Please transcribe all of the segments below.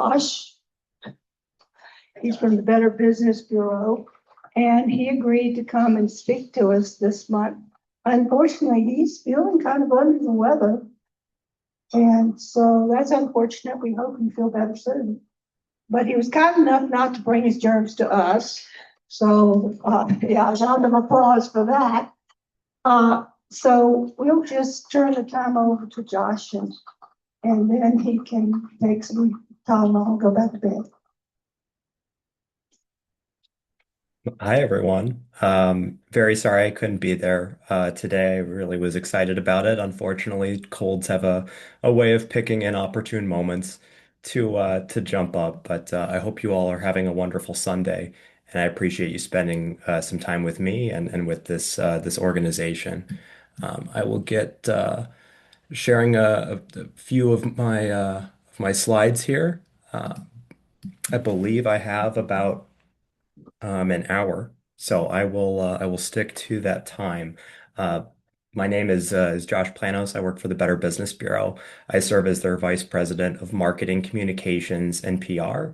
Josh. He's from the Better Business Bureau, and he agreed to come and speak to us this month. Unfortunately, he's feeling kind of under the weather, and so that's unfortunate. We hope he feel better soon. But he was kind enough not to bring his germs to us. So, yeah, a round of applause for that. So we'll just turn the time over to Josh, and then he can take some Tylenol and go back to bed. Hi, everyone. Very sorry I couldn't be there today. I really was excited about it. Unfortunately, colds have a way of picking inopportune moments to jump up. But I hope you all are having a wonderful Sunday, and I appreciate you spending some time with me and with this organization. I will get sharing a few of my slides here. Uh, I believe I have about an hour. So I will stick to that time. Uh, my name is Josh Planos. I work for the Better Business Bureau. I serve as their Vice President of Marketing, Communications, and PR.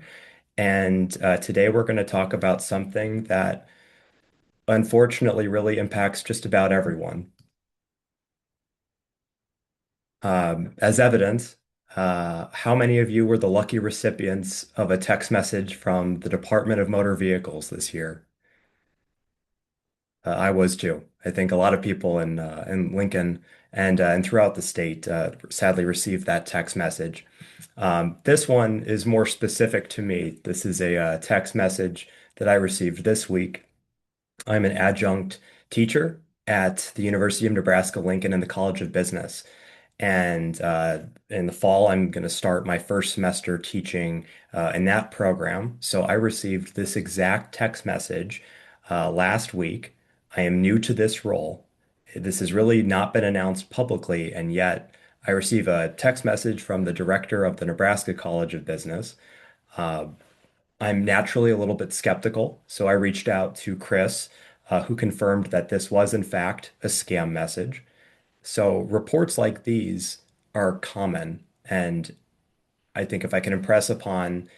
And today we're going to talk about something that unfortunately really impacts just about everyone. As evidence, how many of you were the lucky recipients of a text message from the Department of Motor Vehicles this year? I was too. I think a lot of people in Lincoln and throughout the state sadly received that text message. This one is more specific to me. This is a text message that I received this week. I'm an adjunct teacher at the University of Nebraska-Lincoln in the College of Business. And in the fall, I'm going to start my first semester teaching in that program. So I received this exact text message last week. I am new to this role. This has really not been announced publicly, and yet I receive a text message from the director of the Nebraska College of Business. Uh, I'm naturally a little bit skeptical, so I reached out to Chris, who confirmed that this was in fact a scam message. So reports like these are common, and I think if I can impress upon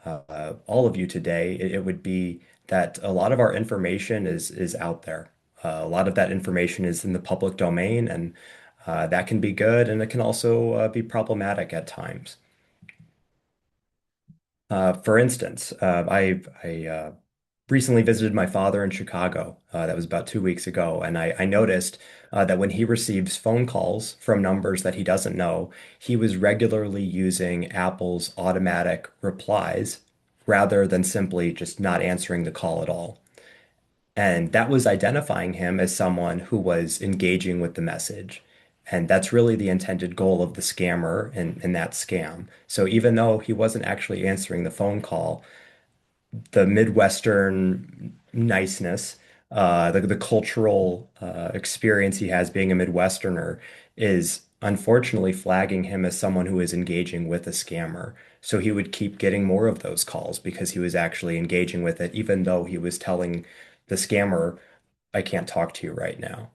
all of you today, it would be that a lot of our information is out there. A lot of that information is in the public domain, and that can be good, and it can also be problematic at times. For instance, I recently visited my father in Chicago. That was about 2 weeks ago, and I noticed that when he receives phone calls from numbers that he doesn't know, he was regularly using Apple's automatic replies rather than simply just not answering the call at all. And that was identifying him as someone who was engaging with the message. And that's really the intended goal of the scammer in that scam. So even though he wasn't actually answering the phone call, the Midwestern niceness, the cultural experience he has being a Midwesterner is unfortunately flagging him as someone who is engaging with a scammer. So he would keep getting more of those calls because he was actually engaging with it, even though he was telling the scammer, I can't talk to you right now.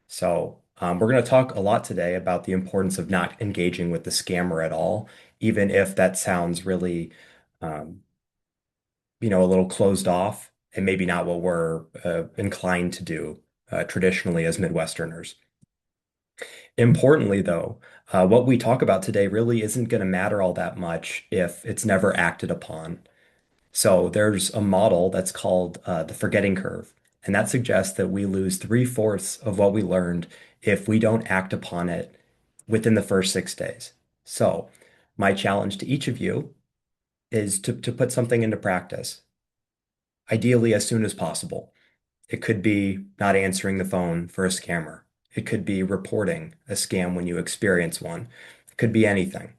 So we're going to talk a lot today about the importance of not engaging with the scammer at all, even if that sounds really um, a little closed off and maybe not what we're inclined to do traditionally as Midwesterners. Importantly, though, what we talk about today really isn't going to matter all that much if it's never acted upon. So there's a model that's called the forgetting curve, and that suggests that we lose three-fourths of what we learned if we don't act upon it within the first 6 days. So my challenge to each of you is to put something into practice ideally as soon as possible. It could be not answering the phone for a scammer. It could be reporting a scam when you experience one. It could be anything.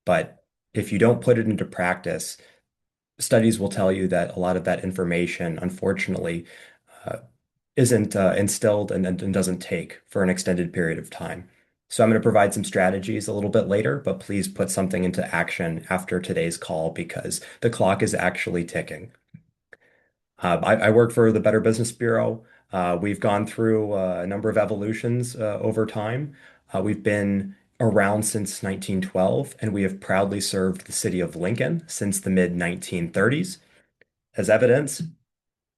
But if you don't put it into practice, studies will tell you that a lot of that information, unfortunately, uh, isn't instilled and doesn't take for an extended period of time. So I'm going to provide some strategies a little bit later, but please put something into action after today's call because the clock is actually ticking. I work for the Better Business Bureau. We've gone through a number of evolutions over time. We've been around since 1912, and we have proudly served the city of Lincoln since the mid 1930s. As evidence,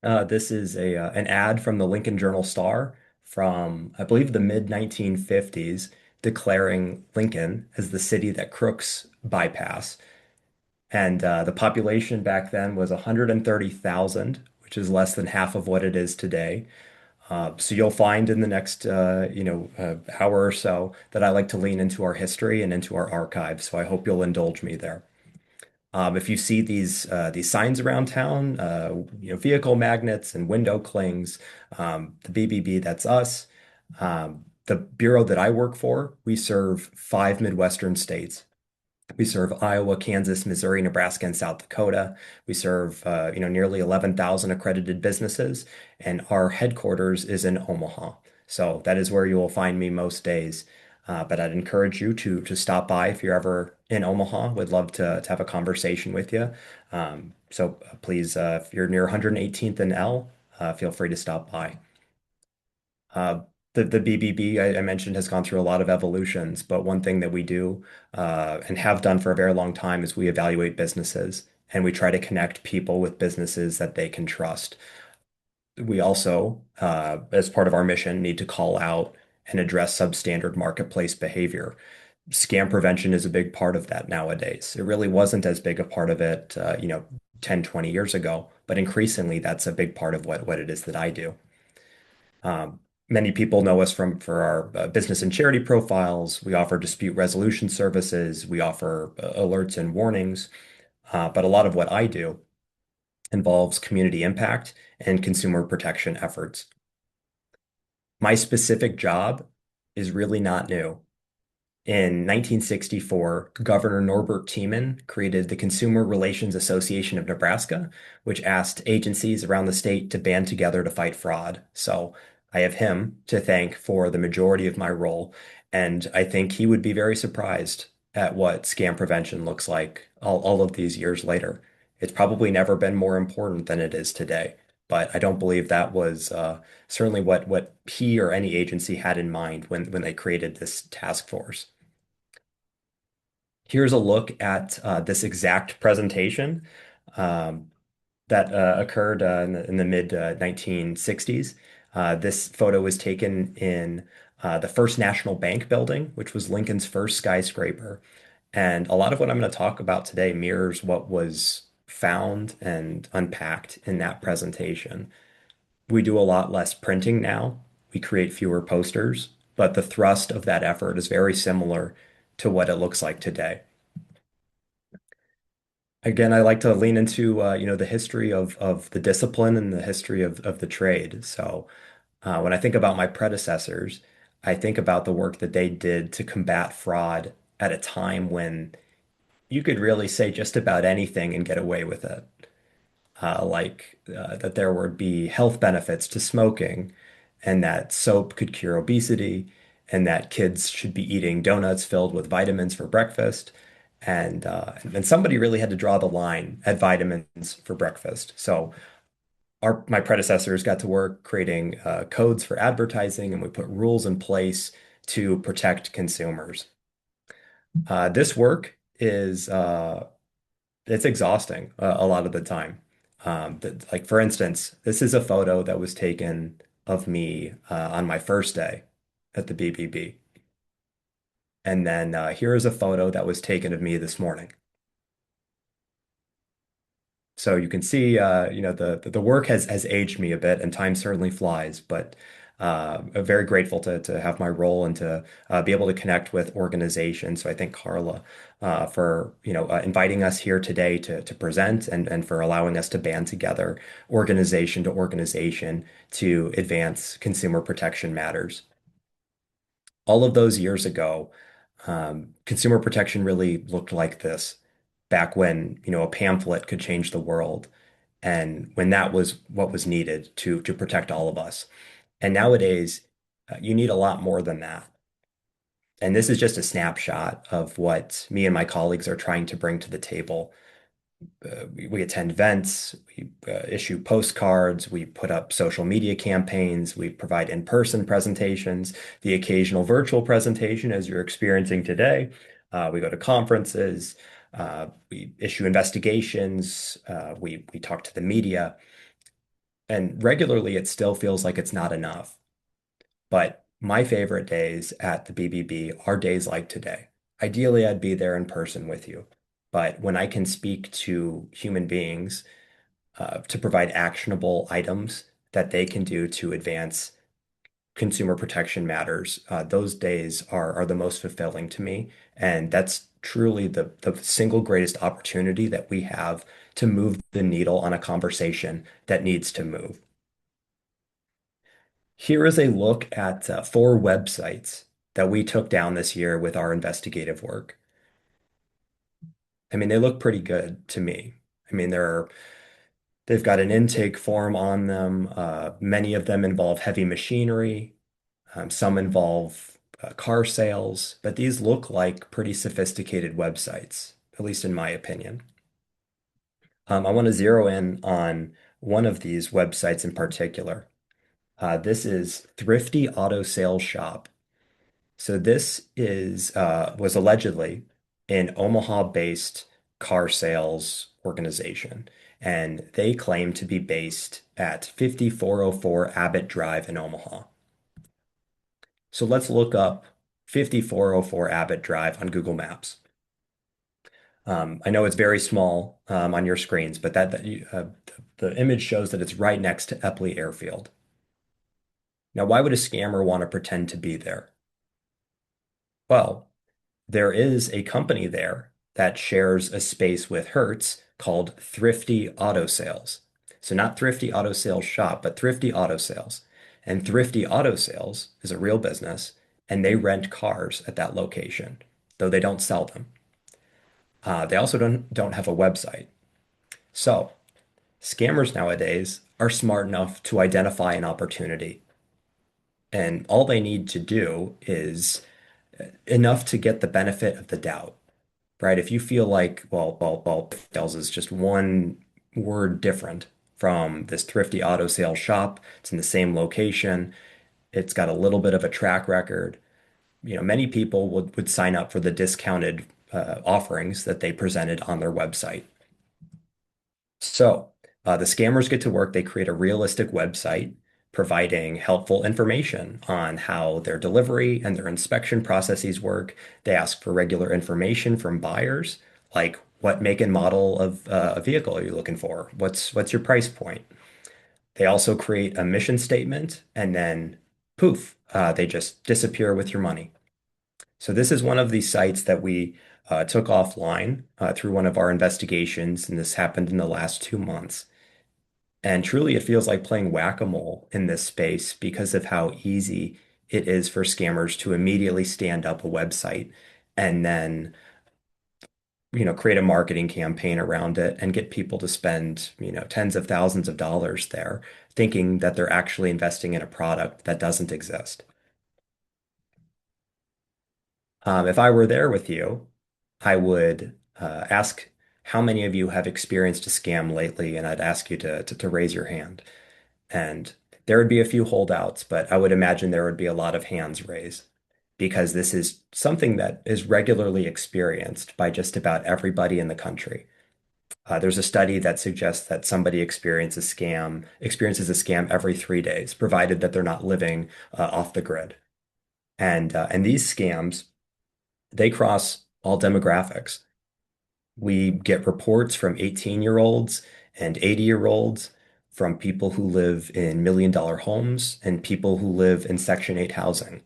this is an ad from the Lincoln Journal-Star from, I believe, the mid 1950s, declaring Lincoln as the city that crooks bypass. And the population back then was 130,000, which is less than half of what it is today. So you'll find in the next, hour or so that I like to lean into our history and into our archives. So I hope you'll indulge me there. If you see these signs around town, vehicle magnets and window clings, the BBB, that's us. The bureau that I work for, we serve five Midwestern states. We serve Iowa, Kansas, Missouri, Nebraska, and South Dakota. We serve, nearly 11,000 accredited businesses, and our headquarters is in Omaha. So that is where you will find me most days. But I'd encourage you to stop by if you're ever in Omaha. Would love to have a conversation with you. So please, if you're near 118th and L, feel free to stop by. Uh, the BBB I mentioned has gone through a lot of evolutions, but one thing that we do and have done for a very long time is we evaluate businesses and we try to connect people with businesses that they can trust. We also, as part of our mission, need to call out and address substandard marketplace behavior. Scam prevention is a big part of that nowadays. It really wasn't as big a part of it, 10, 20 years ago, but increasingly that's a big part of what it is that I do. Many people know us for our business and charity profiles. We offer dispute resolution services. We offer alerts and warnings. But a lot of what I do involves community impact and consumer protection efforts. My specific job is really not new. In 1964, Governor Norbert Tiemann created the Consumer Relations Association of Nebraska, which asked agencies around the state to band together to fight fraud. So I have him to thank for the majority of my role, and I think he would be very surprised at what scam prevention looks like all of these years later. It's probably never been more important than it is today, but I don't believe that was certainly what he or any agency had in mind when they created this task force. Here's a look at this exact presentation um, that occurred in the mid 1960s. This photo was taken in the First National Bank building, which was Lincoln's first skyscraper. And a lot of what I'm going to talk about today mirrors what was found and unpacked in that presentation. We do a lot less printing now. We create fewer posters, but the thrust of that effort is very similar to what it looks like today. Again, I like to lean into the history of the discipline and the history of the trade. So when I think about my predecessors, I think about the work that they did to combat fraud at a time when you could really say just about anything and get away with it. That there would be health benefits to smoking, and that soap could cure obesity, and that kids should be eating donuts filled with vitamins for breakfast. And somebody really had to draw the line at vitamins for breakfast. So my predecessors got to work creating codes for advertising, and we put rules in place to protect consumers. This work is it's exhausting a lot of the time. Like for instance, this is a photo that was taken of me on my first day at the BBB. And then here is a photo that was taken of me this morning. So you can see, the work has aged me a bit, and time certainly flies. But I'm very grateful to have my role and to be able to connect with organizations. So I thank Carla for inviting us here today to present and for allowing us to band together organization to organization to advance consumer protection matters. All of those years ago, consumer protection really looked like this back when, a pamphlet could change the world and when that was what was needed to protect all of us. And nowadays, you need a lot more than that. And this is just a snapshot of what me and my colleagues are trying to bring to the table. We attend events, we issue postcards, we put up social media campaigns, we provide in-person presentations, the occasional virtual presentation as you're experiencing today. We go to conferences, we issue investigations, we talk to the media, and regularly it still feels like it's not enough. But my favorite days at the BBB are days like today. Ideally, I'd be there in person with you. But when I can speak to human beings to provide actionable items that they can do to advance consumer protection matters, those days are the most fulfilling to me. And that's truly the single greatest opportunity that we have to move the needle on a conversation that needs to move. Here is a look at 4 websites that we took down this year with our investigative work. I mean, they look pretty good to me. I mean, they've got an intake form on them. Many of them involve heavy machinery. Some involve car sales, but these look like pretty sophisticated websites, at least in my opinion. I want to zero in on one of these websites in particular. This is Thrifty Auto Sales Shop. So this is was allegedly an Omaha-based car sales organization, and they claim to be based at 5404 Abbott Drive in Omaha. So let's look up 5404 Abbott Drive on Google Maps. I know it's very small on your screens, but the image shows that it's right next to Epley Airfield. Now, why would a scammer want to pretend to be there? Well, there is a company there that shares a space with Hertz called Thrifty Auto Sales. So not Thrifty Auto Sales Shop, but Thrifty Auto Sales. And Thrifty Auto Sales is a real business, and they rent cars at that location, though they don't sell them. They also don't have a website. So scammers nowadays are smart enough to identify an opportunity, and all they need to do is enough to get the benefit of the doubt. Right? If you feel like, sales is just one word different from this thrifty auto sales shop, it's in the same location, it's got a little bit of a track record. Many people would sign up for the discounted offerings that they presented on their website. So the scammers get to work. They create a realistic website providing helpful information on how their delivery and their inspection processes work. They ask for regular information from buyers, like what make and model of a vehicle are you looking for? What's your price point? They also create a mission statement and then poof, they just disappear with your money. So this is one of the sites that we took offline through one of our investigations, and this happened in the last 2 months. And truly, it feels like playing whack-a-mole in this space because of how easy it is for scammers to immediately stand up a website and then, create a marketing campaign around it and get people to spend, tens of thousands of dollars there, thinking that they're actually investing in a product that doesn't exist. If I were there with you, I would ask how many of you have experienced a scam lately, and I'd ask you to raise your hand. And there would be a few holdouts, but I would imagine there would be a lot of hands raised because this is something that is regularly experienced by just about everybody in the country. There's a study that suggests that somebody experiences a scam every 3 days, provided that they're not living off the grid. And these scams, they cross all demographics. We get reports from 18-year-olds and 80-year-olds, from people who live in million-dollar homes and people who live in Section 8 housing.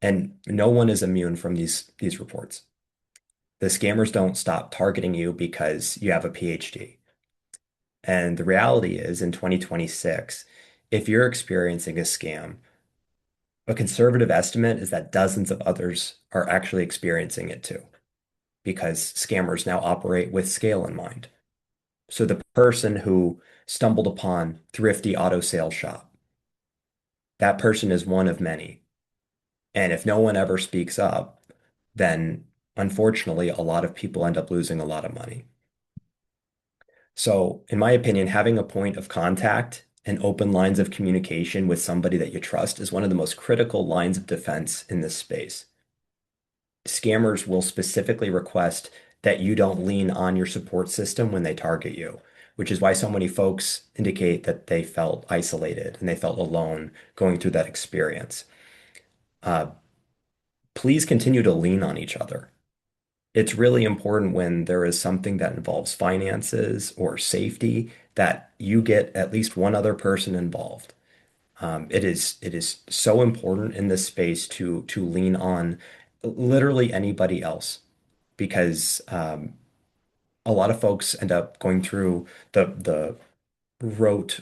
And no one is immune from these reports. The scammers don't stop targeting you because you have a PhD. And the reality is, in 2026, if you're experiencing a scam, a conservative estimate is that dozens of others are actually experiencing it too, because scammers now operate with scale in mind. So the person who stumbled upon Thrifty Auto Sales Shop, that person is one of many. And if no one ever speaks up, then unfortunately, a lot of people end up losing a lot of money. So, in my opinion, having a point of contact and open lines of communication with somebody that you trust is one of the most critical lines of defense in this space. Scammers will specifically request that you don't lean on your support system when they target you, which is why so many folks indicate that they felt isolated and they felt alone going through that experience. Uh, please continue to lean on each other. It's really important when there is something that involves finances or safety that you get at least one other person involved. It is so important in this space to lean on literally anybody else because a lot of folks end up going through the rote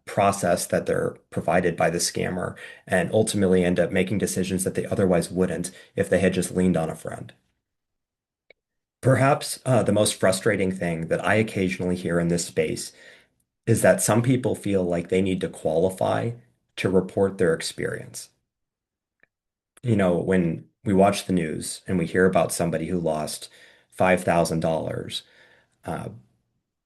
process that they're provided by the scammer and ultimately end up making decisions that they otherwise wouldn't if they had just leaned on a friend. Perhaps the most frustrating thing that I occasionally hear in this space is that some people feel like they need to qualify to report their experience. When we watch the news and we hear about somebody who lost $5,000, uh,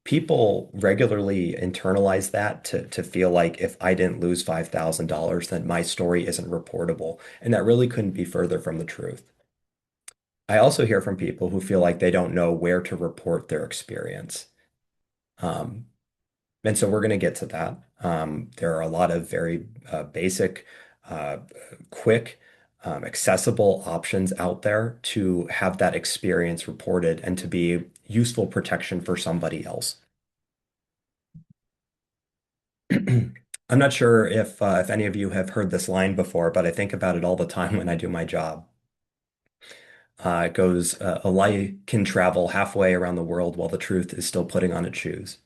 people regularly internalize that to feel like if I didn't lose $5,000, then my story isn't reportable. And that really couldn't be further from the truth. I also hear from people who feel like they don't know where to report their experience. Um, and so we're going to get to that. There are a lot of very basic, uh, quick, accessible options out there to have that experience reported and to be useful protection for somebody else. I'm not sure if any of you have heard this line before, but I think about it all the time when I do my job. It goes, a lie can travel halfway around the world while the truth is still putting on its shoes.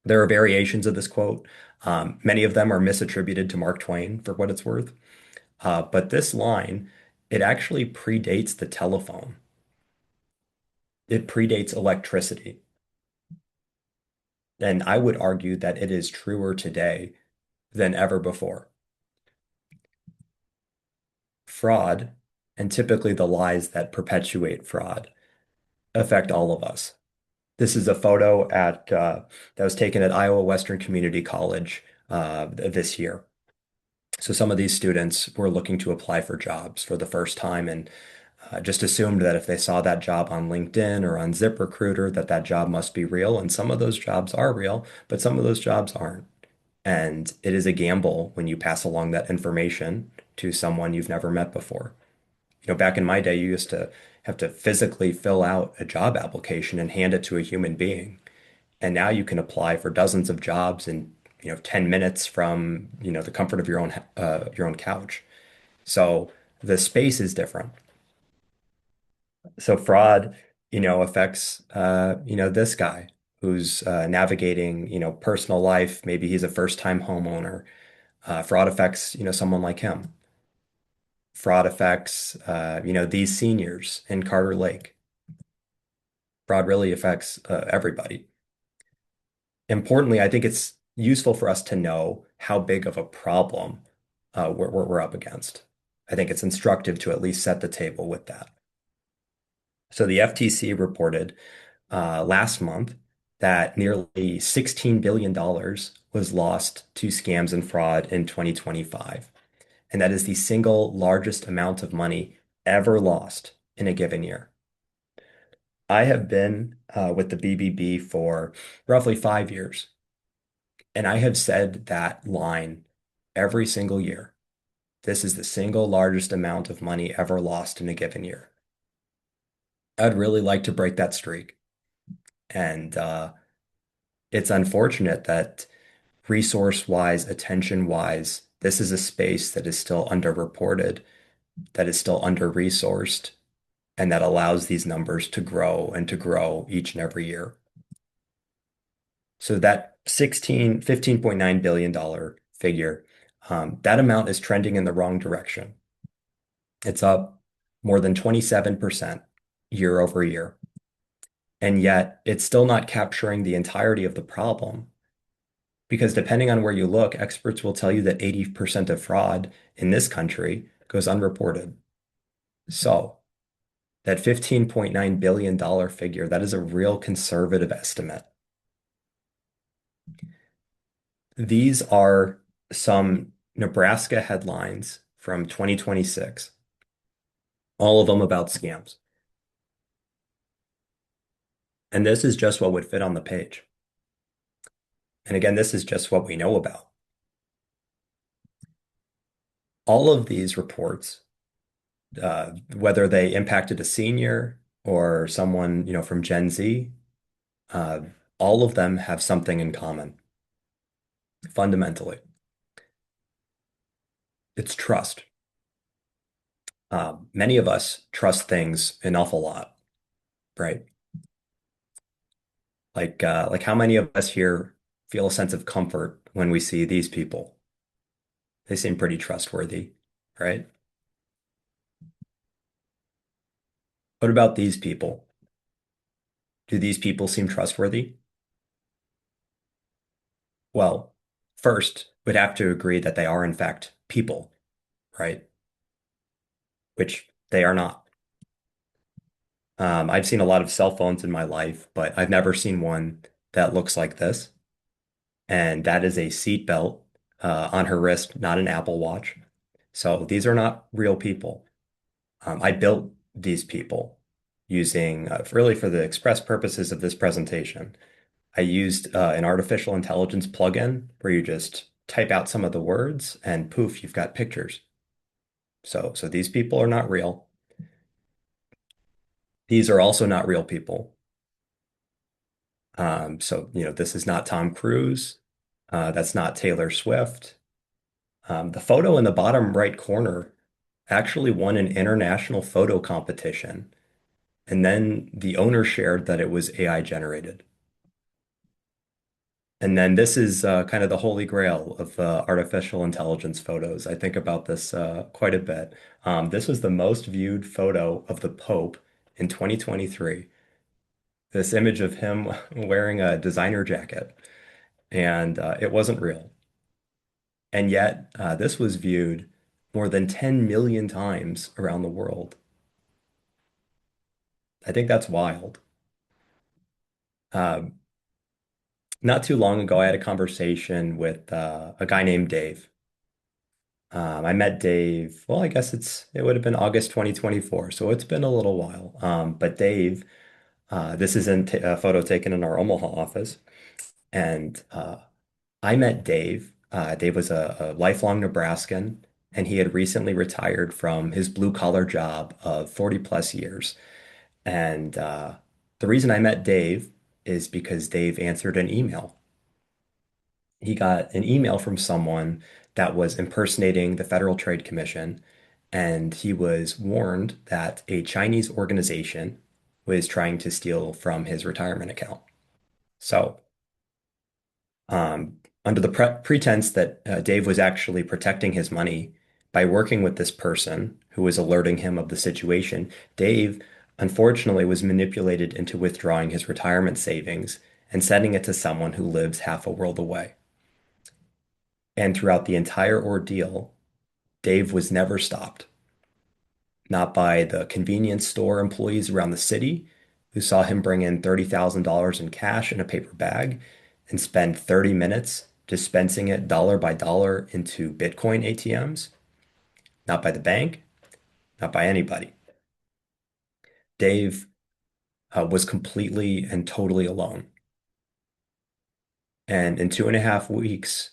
There are variations of this quote. Many of them are misattributed to Mark Twain for what it's worth. But this line, it actually predates the telephone. It predates electricity. And I would argue that it is truer today than ever before. Fraud, and typically the lies that perpetuate fraud, affect all of us. This is a photo that was taken at Iowa Western Community College this year. So some of these students were looking to apply for jobs for the first time and just assumed that if they saw that job on LinkedIn or on ZipRecruiter, that that job must be real. And some of those jobs are real, but some of those jobs aren't. And it is a gamble when you pass along that information to someone you've never met before. Back in my day, you used to have to physically fill out a job application and hand it to a human being. And now you can apply for dozens of jobs in, 10 minutes from, the comfort of your own couch. So the space is different. So fraud, affects, this guy who's navigating, personal life. Maybe he's a first-time homeowner. Fraud affects, someone like him. Fraud affects, these seniors in Carter Lake. Fraud really affects everybody. Importantly, I think it's useful for us to know how big of a problem we're up against. I think it's instructive to at least set the table with that. So the FTC reported last month that nearly $16 billion was lost to scams and fraud in 2025. And that is the single largest amount of money ever lost in a given year. I have been with the BBB for roughly 5 years, and I have said that line every single year. This is the single largest amount of money ever lost in a given year. I'd really like to break that streak. And it's unfortunate that resource-wise, attention-wise, this is a space that is still underreported, that is still under-resourced, and that allows these numbers to grow and to grow each and every year. So that 15.9 billion dollar figure, that amount is trending in the wrong direction. It's up more than 27% year over year. And yet it's still not capturing the entirety of the problem. Because depending on where you look, experts will tell you that 80% of fraud in this country goes unreported. So that $15.9 billion figure, that is a real conservative estimate. These are some Nebraska headlines from 2026, all of them about scams. And this is just what would fit on the page. And again, this is just what we know about. All of these reports, whether they impacted a senior or someone, from Gen Z, uh, all of them have something in common, fundamentally. It's trust. Many of us trust things an awful lot, right? Like how many of us here feel a sense of comfort when we see these people? They seem pretty trustworthy, right? What about these people? Do these people seem trustworthy? Well, first, we'd have to agree that they are in fact people, right? Which they are not. I've seen a lot of cell phones in my life, but I've never seen one that looks like this. And that is a seat belt on her wrist, not an Apple Watch. So these are not real people. I built these people using, really for the express purposes of this presentation. I used an artificial intelligence plugin where you just type out some of the words and poof, you've got pictures. So these people are not real. These are also not real people. This is not Tom Cruise. That's not Taylor Swift. The photo in the bottom right corner actually won an international photo competition. And then the owner shared that it was AI generated. And then this is kind of the holy grail of artificial intelligence photos. I think about this quite a bit. This was the most viewed photo of the Pope in 2023. This image of him wearing a designer jacket, and it wasn't real. And yet, this was viewed more than 10 million times around the world. I think that's wild. Uh, Not too long ago, I had a conversation with a guy named Dave. I met Dave, well, I guess it would have been August 2024, so it's been a little while. But Dave, this is a photo taken in our Omaha office, and I met Dave. Dave was a lifelong Nebraskan, and he had recently retired from his blue collar job of 40 plus years. And the reason I met Dave is because Dave answered an email. He got an email from someone that was impersonating the Federal Trade Commission, and he was warned that a Chinese organization was trying to steal from his retirement account. So, under the pretense that Dave was actually protecting his money by working with this person who was alerting him of the situation, Dave unfortunately was manipulated into withdrawing his retirement savings and sending it to someone who lives half a world away. And throughout the entire ordeal, Dave was never stopped, not by the convenience store employees around the city who saw him bring in $30,000 in cash in a paper bag and spend 30 minutes dispensing it dollar by dollar into Bitcoin ATMs, not by the bank, not by anybody. Dave was completely and totally alone. And in 2.5 weeks,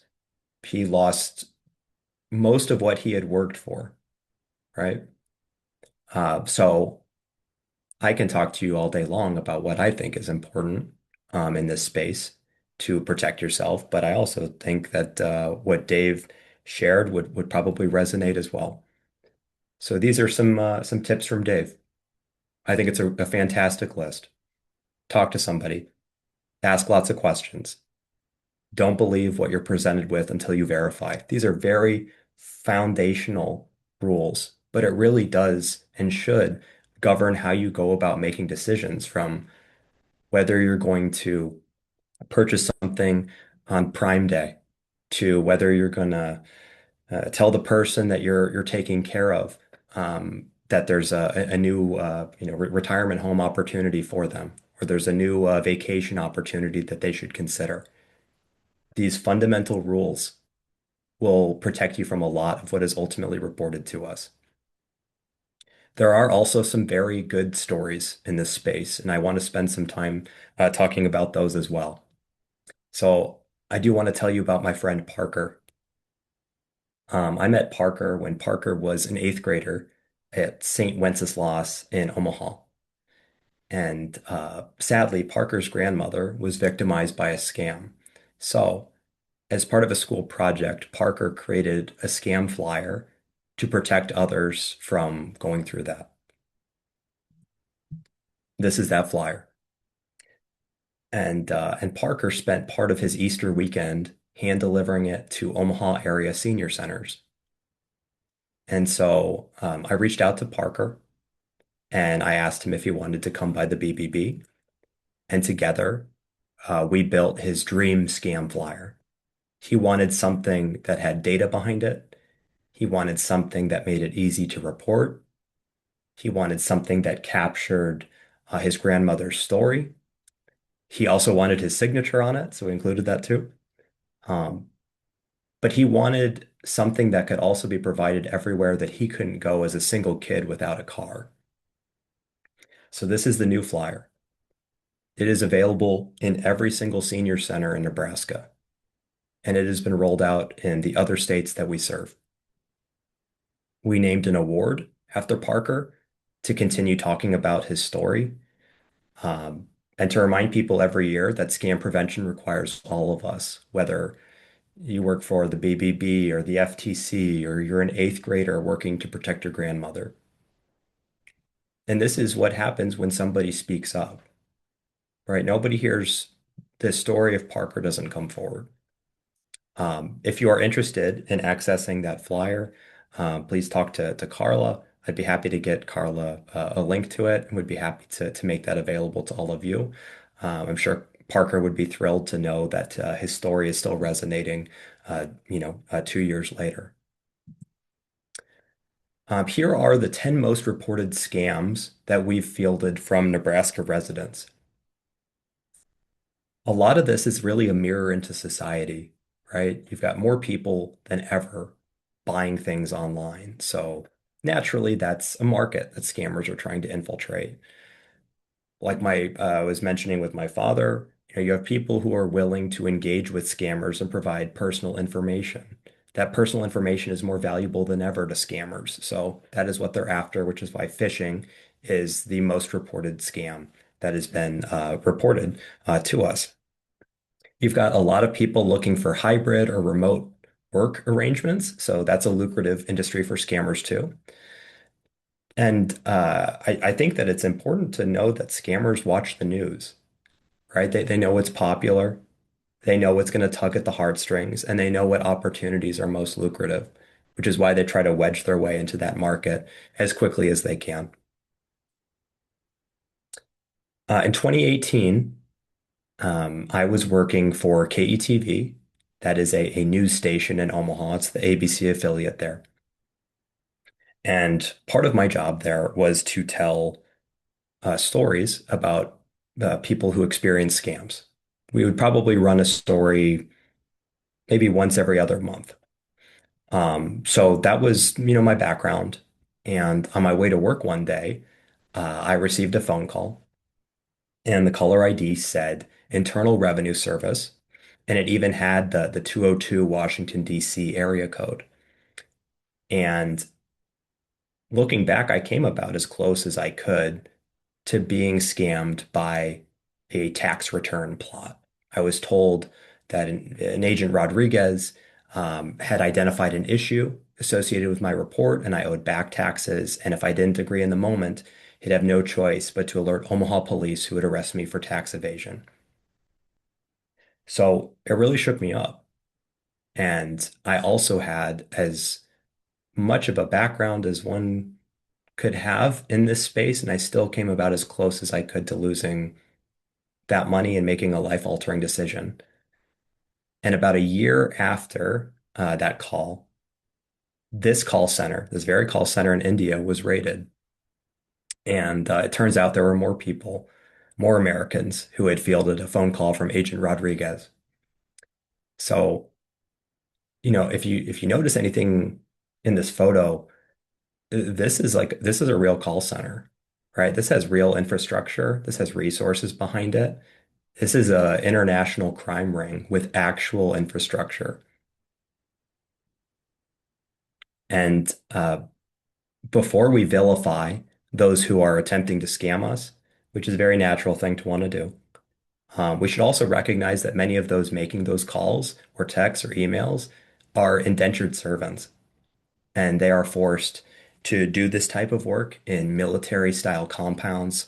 he lost most of what he had worked for, right? So I can talk to you all day long about what I think is important in this space to protect yourself, but I also think that what Dave shared would probably resonate as well. So these are some tips from Dave. I think it's a fantastic list. Talk to somebody, ask lots of questions. Don't believe what you're presented with until you verify. These are very foundational rules, but it really does and should govern how you go about making decisions from whether you're going to purchase something on Prime Day to whether you're going to tell the person that you're taking care of that there's a new retirement home opportunity for them, or there's a new vacation opportunity that they should consider. these fundamental rules will protect you from a lot of what is ultimately reported to us. There are also some very good stories in this space, and I want to spend some time talking about those as well. So, I do want to tell you about my friend Parker. I met Parker when Parker was an eighth grader at St. Wenceslas in Omaha. And sadly, Parker's grandmother was victimized by a scam. So, as part of a school project, Parker created a scam flyer to protect others from going through that. This is that flyer. And Parker spent part of his Easter weekend hand delivering it to Omaha area senior centers. And so I reached out to Parker and I asked him if he wanted to come by the BBB. And together, we built his dream scam flyer. He wanted something that had data behind it. He wanted something that made it easy to report. He wanted something that captured his grandmother's story. He also wanted his signature on it, so we included that too. Um, but he wanted something that could also be provided everywhere that he couldn't go as a single kid without a car. So this is the new flyer. It is available in every single senior center in Nebraska, and it has been rolled out in the other states that we serve. We named an award after Parker to continue talking about his story, and to remind people every year that scam prevention requires all of us, whether you work for the BBB or the FTC, or you're an eighth grader working to protect your grandmother. And this is what happens when somebody speaks up, right? Nobody hears the story if Parker doesn't come forward. If you are interested in accessing that flyer, please talk to Carla. I'd be happy to get Carla a link to it and would be happy to make that available to all of you. I'm sure Parker would be thrilled to know that his story is still resonating, 2 years later. Here are the 10 most reported scams that we've fielded from Nebraska residents. A lot of this is really a mirror into society, right? You've got more people than ever buying things online. So naturally, that's a market that scammers are trying to infiltrate. Like I was mentioning with my father, you have people who are willing to engage with scammers and provide personal information. That personal information is more valuable than ever to scammers. So that is what they're after, which is why phishing is the most reported scam that has been reported to us. You've got a lot of people looking for hybrid or remote work arrangements. So that's a lucrative industry for scammers too. And I think that it's important to know that scammers watch the news, right? They know what's popular, they know what's going to tug at the heartstrings, and they know what opportunities are most lucrative, which is why they try to wedge their way into that market as quickly as they can. In 2018, I was working for KETV. That is a news station in Omaha. It's the ABC affiliate there. And part of my job there was to tell stories about people who experience scams. We would probably run a story maybe once every other month. So that was, my background. And on my way to work one day, I received a phone call, and the caller ID said Internal Revenue Service, and it even had the 202 Washington, D.C. area code. And looking back, I came about as close as I could to being scammed by a tax return plot. I was told that an agent Rodriguez had identified an issue associated with my report, and I owed back taxes. And if I didn't agree in the moment, he'd have no choice but to alert Omaha police, who would arrest me for tax evasion. So it really shook me up. And I also had as much of a background as one could have in this space, and I still came about as close as I could to losing that money and making a life-altering decision. And about a year after that call, this very call center in India was raided. And it turns out there were more people, more Americans who had fielded a phone call from Agent Rodriguez. So, if you notice anything in this photo, this is a real call center, right? This has real infrastructure. This has resources behind it. This is a international crime ring with actual infrastructure. And before we vilify those who are attempting to scam us, which is a very natural thing to want to do, we should also recognize that many of those making those calls or texts or emails are indentured servants, and they are forced to do this type of work in military style compounds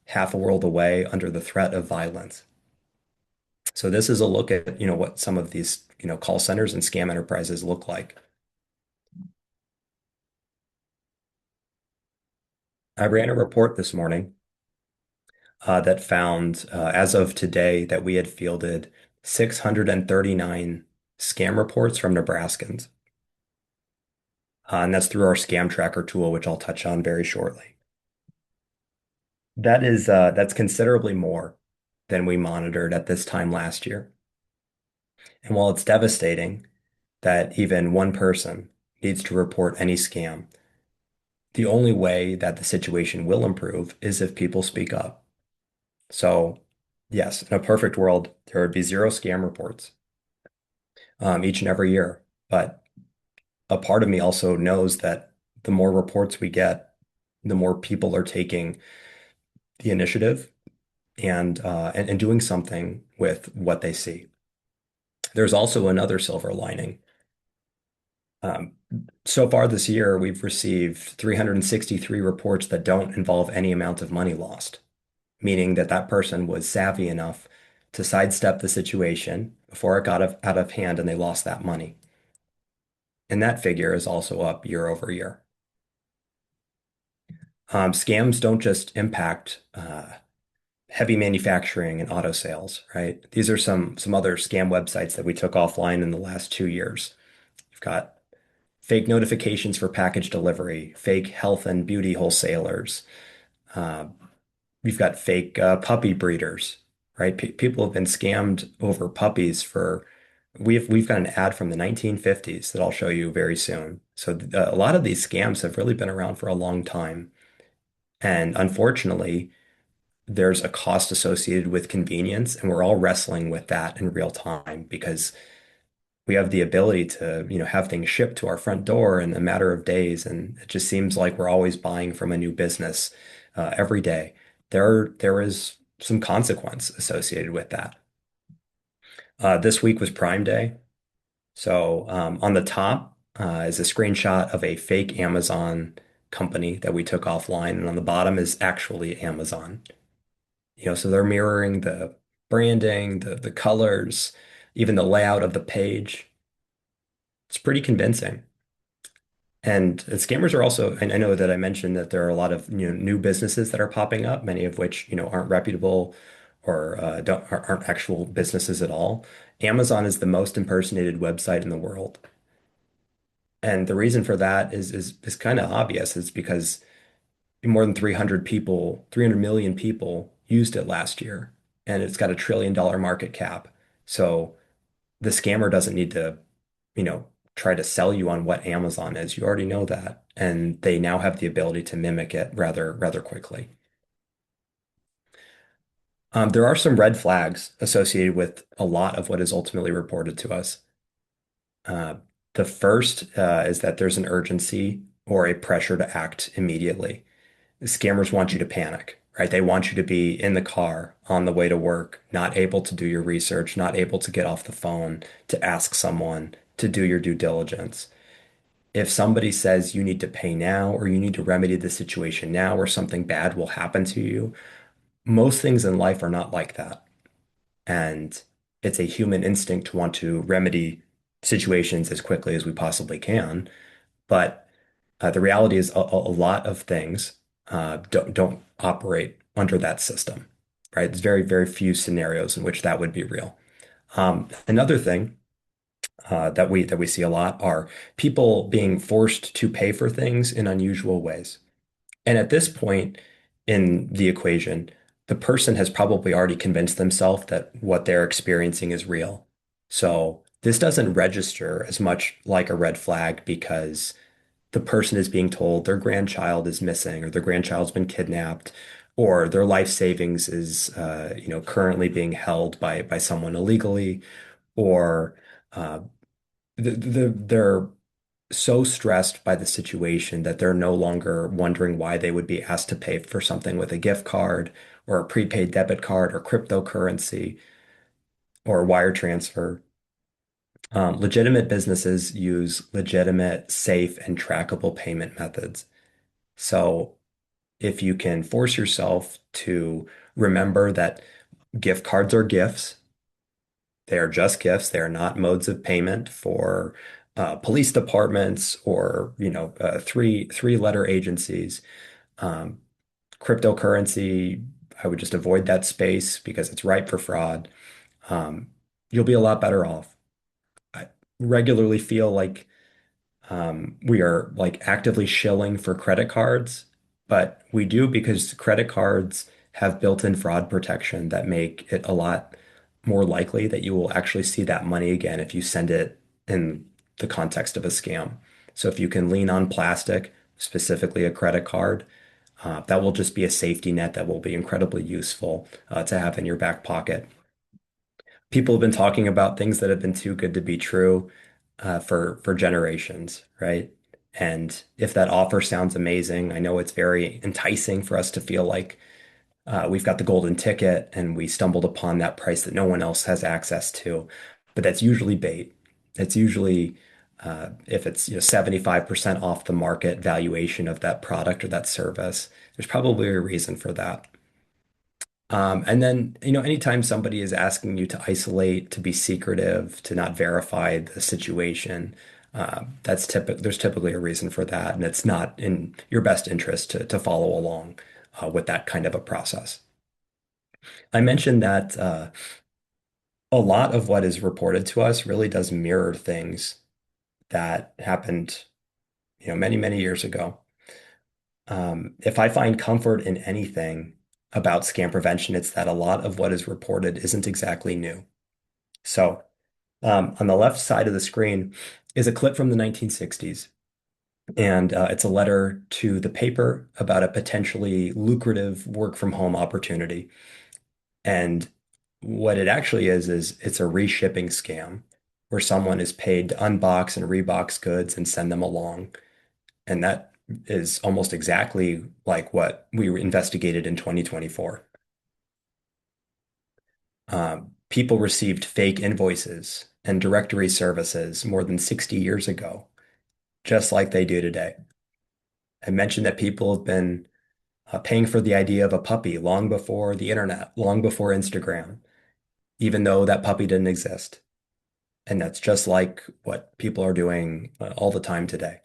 half a world away under the threat of violence. So this is a look at, what some of these, call centers and scam enterprises look like. I ran a report this morning that found, as of today, that we had fielded 639 scam reports from Nebraskans. And that's through our scam tracker tool, which I'll touch on very shortly. That's considerably more than we monitored at this time last year. And while it's devastating that even one person needs to report any scam, the only way that the situation will improve is if people speak up. So, yes, in a perfect world, there would be zero scam reports each and every year. But a part of me also knows that the more reports we get, the more people are taking the initiative and doing something with what they see. There's also another silver lining. Um, so far this year, we've received 363 reports that don't involve any amount of money lost, meaning that that person was savvy enough to sidestep the situation before it got out of hand and they lost that money. And that figure is also up year over year. Scams don't just impact heavy manufacturing and auto sales, right? These are some other scam websites that we took offline in the last 2 years. You've got fake notifications for package delivery, fake health and beauty wholesalers. Uh, we've got fake puppy breeders, right? People have been scammed over puppies for. We've got an ad from the 1950s that I'll show you very soon. So a lot of these scams have really been around for a long time, and unfortunately, there's a cost associated with convenience, and we're all wrestling with that in real time because we have the ability to, have things shipped to our front door in a matter of days, and it just seems like we're always buying from a new business every day. There is some consequence associated with that. This week was Prime Day, so on the top is a screenshot of a fake Amazon company that we took offline, and on the bottom is actually Amazon. So they're mirroring the branding, the colors, even the layout of the page. It's pretty convincing. And scammers are also, and I know that I mentioned that there are a lot of new businesses that are popping up, many of which aren't reputable or aren't actual businesses at all. Amazon is the most impersonated website in the world, and the reason for that is kind of obvious. It's because more than 300 million people used it last year, and it's got $1 trillion market cap. So the scammer doesn't need to, you know, try to sell you on what Amazon is. You already know that, and they now have the ability to mimic it rather quickly. There are some red flags associated with a lot of what is ultimately reported to us. Uh, the first is that there's an urgency or a pressure to act immediately. The scammers want you to panic, right? They want you to be in the car on the way to work, not able to do your research, not able to get off the phone to ask someone to do your due diligence. If somebody says you need to pay now or you need to remedy the situation now or something bad will happen to you, most things in life are not like that. And it's a human instinct to want to remedy situations as quickly as we possibly can. But the reality is a lot of things don't operate under that system, right? There's very few scenarios in which that would be real. Another thing that we see a lot are people being forced to pay for things in unusual ways. And at this point in the equation, the person has probably already convinced themselves that what they're experiencing is real. So This doesn't register as much like a red flag because the person is being told their grandchild is missing or their grandchild's been kidnapped or their life savings is currently being held by someone illegally or uh, they're so stressed by the situation that they're no longer wondering why they would be asked to pay for something with a gift card or a prepaid debit card or cryptocurrency or wire transfer. Legitimate businesses use legitimate, safe, and trackable payment methods. So if you can force yourself to remember that gift cards are gifts, they are just gifts. They are not modes of payment for police departments or three letter agencies. Um, Cryptocurrency, I would just avoid that space because it's ripe for fraud. Um, you'll be a lot better off. I regularly feel like we are like actively shilling for credit cards, but we do because credit cards have built-in fraud protection that make it a lot more likely that you will actually see that money again if you send it in the context of a scam. So if you can lean on plastic, specifically a credit card, that will just be a safety net that will be incredibly useful to have in your back pocket. People have been talking about things that have been too good to be true for generations, right? And if that offer sounds amazing, I know it's very enticing for us to feel like we've got the golden ticket and we stumbled upon that price that no one else has access to. But that's usually bait. It's usually if it's 75% off the market valuation of that product or that service, there's probably a reason for that. And then, anytime somebody is asking you to isolate, to be secretive, to not verify the situation, there's typically a reason for that, and it's not in your best interest to follow along with that kind of a process. I mentioned that a lot of what is reported to us really does mirror things that happened, many, many years ago. If I find comfort in anything about scam prevention, it's that a lot of what is reported isn't exactly new. So, on the left side of the screen is a clip from the 1960s, and it's a letter to the paper about a potentially lucrative work from home opportunity. And what it actually is it's a reshipping scam where someone is paid to unbox and rebox goods and send them along. And that is almost exactly like what we investigated in 2024. People received fake invoices and directory services more than 60 years ago, just like they do today. I mentioned that people have been paying for the idea of a puppy long before the internet, long before Instagram, even though that puppy didn't exist. And that's just like what people are doing all the time today.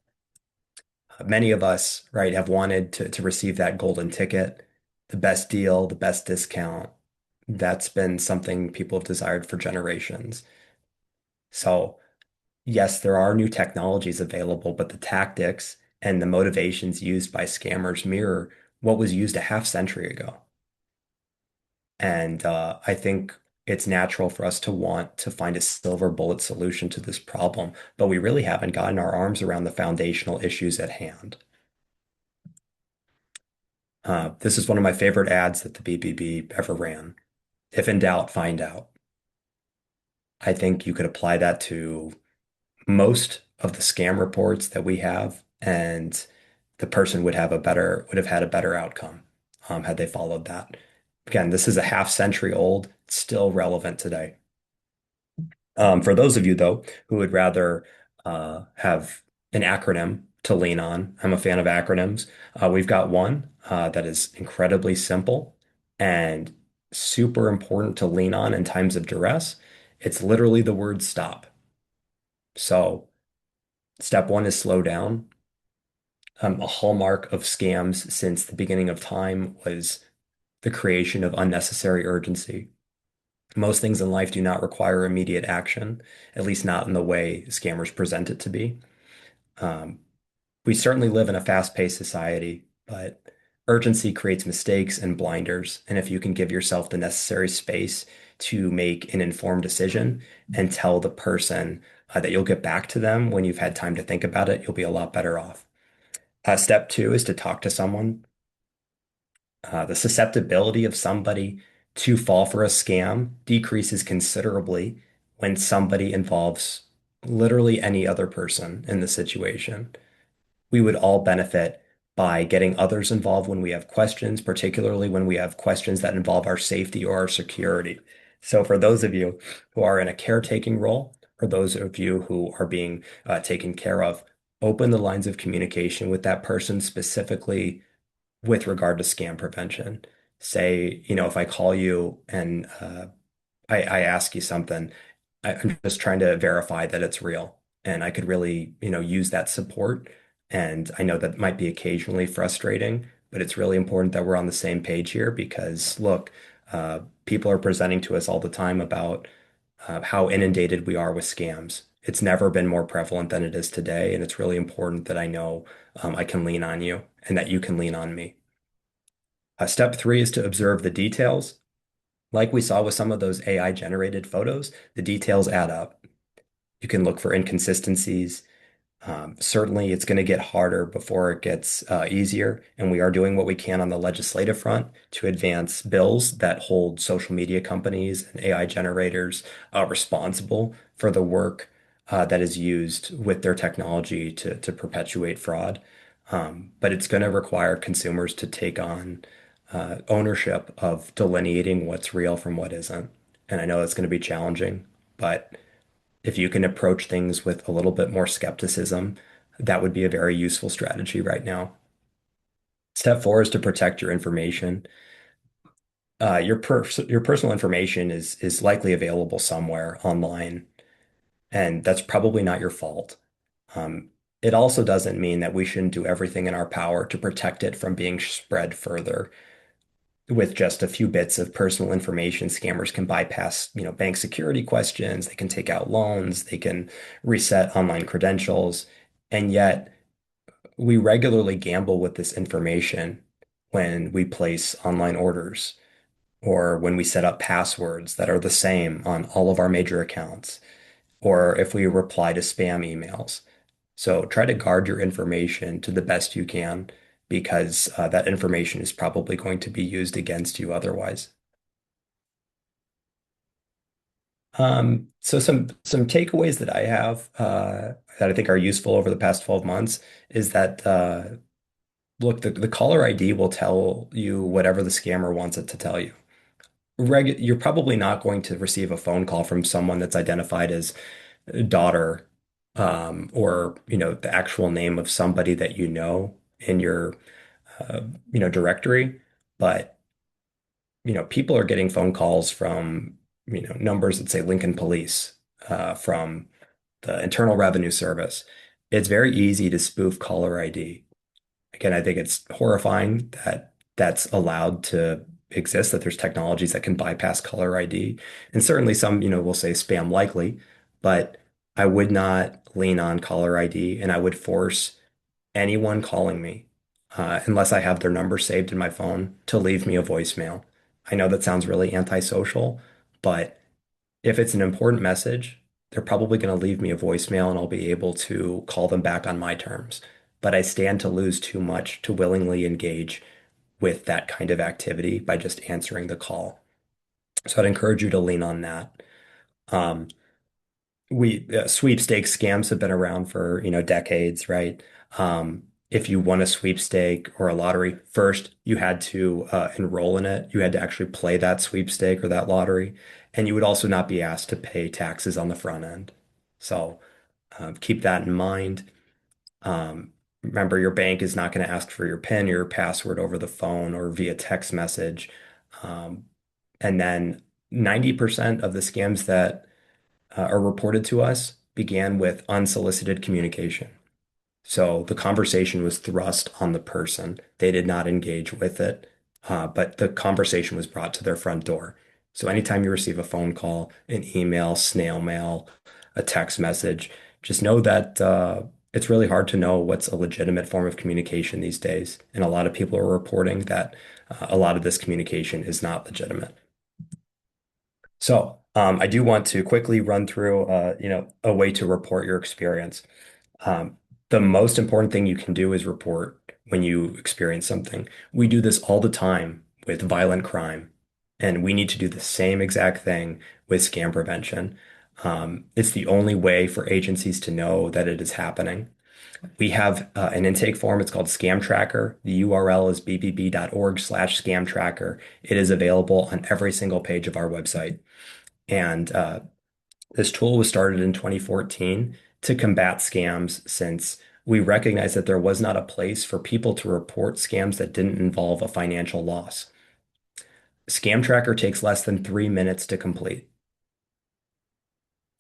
Many of us, right, have wanted to receive that golden ticket, the best deal, the best discount. That's been something people have desired for generations. So, yes, there are new technologies available, but the tactics and the motivations used by scammers mirror what was used a half century ago. And I think it's natural for us to want to find a silver bullet solution to this problem, but we really haven't gotten our arms around the foundational issues at hand. This is one of my favorite ads that the BBB ever ran. If in doubt, find out. I think you could apply that to most of the scam reports that we have, and the person would have had a better outcome had they followed that. Again, this is a half century old, still relevant today. For those of you, though, who would rather have an acronym to lean on, I'm a fan of acronyms. We've got one that is incredibly simple and super important to lean on in times of duress. It's literally the word stop. So, step one is slow down. A hallmark of scams since the beginning of time was the creation of unnecessary urgency. Most things in life do not require immediate action, at least not in the way scammers present it to be. Um, we certainly live in a fast-paced society, but Urgency creates mistakes and blinders. And if you can give yourself the necessary space to make an informed decision and tell the person that you'll get back to them when you've had time to think about it, you'll be a lot better off. Step two is to talk to someone. The susceptibility of somebody to fall for a scam decreases considerably when somebody involves literally any other person in the situation. We would all benefit by getting others involved when we have questions, particularly when we have questions that involve our safety or our security. So, for those of you who are in a caretaking role, or those of you who are being taken care of, open the lines of communication with that person specifically with regard to scam prevention. Say, if I call you and I ask you something, I'm just trying to verify that it's real. And I could really, use that support. And I know that might be occasionally frustrating, but it's really important that we're on the same page here because, look, people are presenting to us all the time about how inundated we are with scams. It's never been more prevalent than it is today. And it's really important that I know I can lean on you and that you can lean on me. Step three is to observe the details. Like we saw with some of those AI generated photos, the details add up. You can look for inconsistencies. Certainly, it's going to get harder before it gets easier. And we are doing what we can on the legislative front to advance bills that hold social media companies and AI generators responsible for the work that is used with their technology to perpetuate fraud. But it's going to require consumers to take on ownership of delineating what's real from what isn't. And I know it's going to be challenging, but if you can approach things with a little bit more skepticism, that would be a very useful strategy right now. Step four is to protect your information. Your personal information is likely available somewhere online, and that's probably not your fault. Um, it also doesn't mean that we shouldn't do everything in our power to protect it from being spread further. With just a few bits of personal information, scammers can bypass, bank security questions, they can take out loans, they can reset online credentials, and yet we regularly gamble with this information when we place online orders or when we set up passwords that are the same on all of our major accounts, or if we reply to spam emails. So try to guard your information to the best you can because that information is probably going to be used against you otherwise. So some takeaways that I have that I think are useful over the past 12 months is that look, the caller ID will tell you whatever the scammer wants it to tell you. You're probably not going to receive a phone call from someone that's identified as daughter, or the actual name of somebody that you know in your uh, directory. But people are getting phone calls from numbers that say Lincoln Police, from the Internal Revenue Service. It's very easy to spoof caller ID. Again, I think it's horrifying that that's allowed to exist, that there's technologies that can bypass caller ID. And certainly some, will say spam likely, but I would not lean on caller ID and I would force anyone calling me, unless I have their number saved in my phone, to leave me a voicemail. I know that sounds really antisocial, but if it's an important message, they're probably going to leave me a voicemail and I'll be able to call them back on my terms. But I stand to lose too much to willingly engage with that kind of activity by just answering the call. So I'd encourage you to lean on that. Um, we Sweepstakes scams have been around for, decades, right? If you won a sweepstake or a lottery, first you had to enroll in it. You had to actually play that sweepstake or that lottery, and you would also not be asked to pay taxes on the front end. So keep that in mind. Remember, your bank is not going to ask for your PIN or your password over the phone or via text message. Um, and then 90% of the scams that are reported to us began with unsolicited communication. So the conversation was thrust on the person. They did not engage with it, but the conversation was brought to their front door. So anytime you receive a phone call, an email, snail mail, a text message, just know that It's really hard to know what's a legitimate form of communication these days, and a lot of people are reporting that a lot of this communication is not legitimate. So, I do want to quickly run through, a way to report your experience. Um, the most important thing you can do is report when you experience something. We do this all the time with violent crime, and we need to do the same exact thing with scam prevention. It's the only way for agencies to know that it is happening. We have an intake form. It's called Scam Tracker. The URL is bbb.org/scam tracker. It is available on every single page of our website. And this tool was started in 2014 to combat scams since we recognized that there was not a place for people to report scams that didn't involve a financial loss. Scam Tracker takes less than 3 minutes to complete.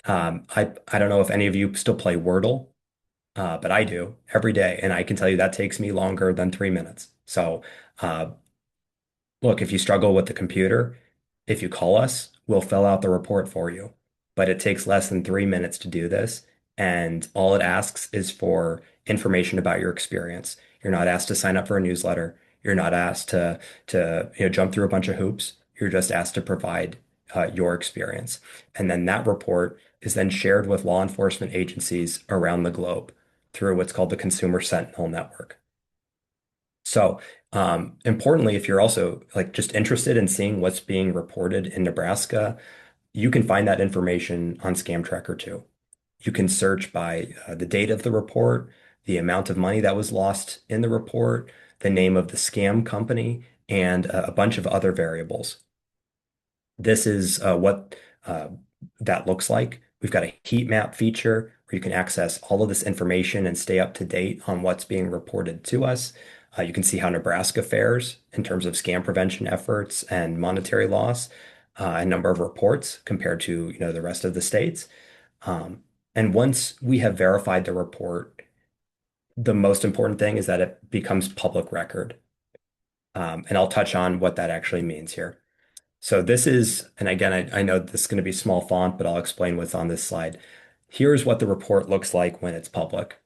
I don't know if any of you still play Wordle, but I do every day, and I can tell you that takes me longer than 3 minutes. So uh, look, if you struggle with the computer, if you call us, we'll fill out the report for you. But it takes less than 3 minutes to do this. And all it asks is for information about your experience. You're not asked to sign up for a newsletter. You're not asked to jump through a bunch of hoops. You're just asked to provide your experience. And then that report is then shared with law enforcement agencies around the globe through what's called the Consumer Sentinel Network. So, importantly, if you're also like just interested in seeing what's being reported in Nebraska, you can find that information on Scam Tracker too. You can search by the date of the report, the amount of money that was lost in the report, the name of the scam company, and a bunch of other variables. This is what that looks like. We've got a heat map feature where you can access all of this information and stay up to date on what's being reported to us. You can see how Nebraska fares in terms of scam prevention efforts and monetary loss, a number of reports compared to the rest of the states. Um, and once we have verified the report, the most important thing is that it becomes public record. And I'll touch on what that actually means here. So this is, and again, I know this is going to be small font, but I'll explain what's on this slide. Here's what the report looks like when it's public.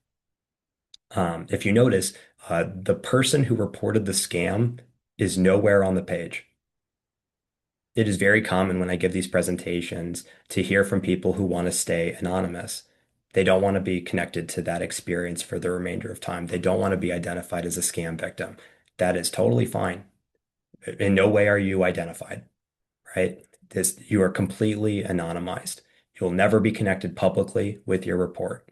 If you notice, the person who reported the scam is nowhere on the page. It is very common when I give these presentations to hear from people who want to stay anonymous. They don't want to be connected to that experience for the remainder of time. They don't want to be identified as a scam victim. That is totally fine. In no way are you identified, right? You are completely anonymized. You'll never be connected publicly with your report.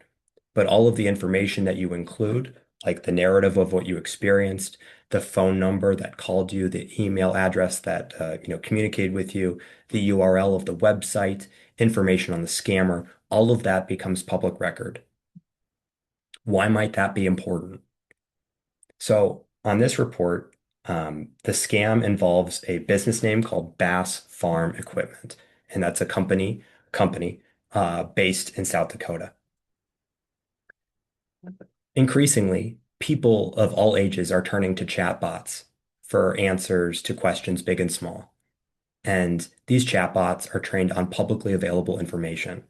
But all of the information that you include, like the narrative of what you experienced, the phone number that called you, the email address that communicated with you, the URL of the website, information on the scammer, all of that becomes public record. Why might that be important? So on this report, the scam involves a business name called Bass Farm Equipment, and that's a company based in South Dakota. Increasingly, people of all ages are turning to chatbots for answers to questions big and small. And these chatbots are trained on publicly available information.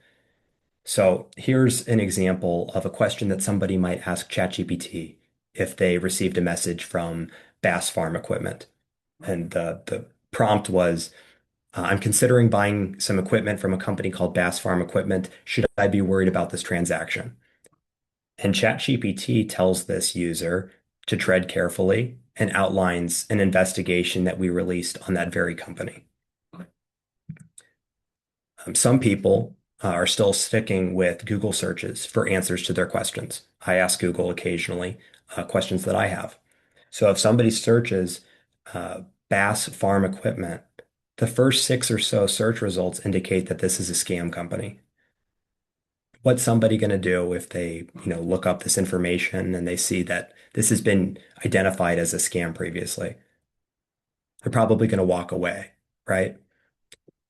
So here's an example of a question that somebody might ask ChatGPT if they received a message from Bass Farm Equipment. And the prompt was, I'm considering buying some equipment from a company called Bass Farm Equipment. Should I be worried about this transaction? And ChatGPT tells this user to tread carefully and outlines an investigation that we released on that very company. Some people are still sticking with Google searches for answers to their questions. I ask Google occasionally questions that I have. So if somebody searches Bass Farm Equipment, the first six or so search results indicate that this is a scam company. What's somebody going to do if they, look up this information and they see that this has been identified as a scam previously? They're probably going to walk away, right?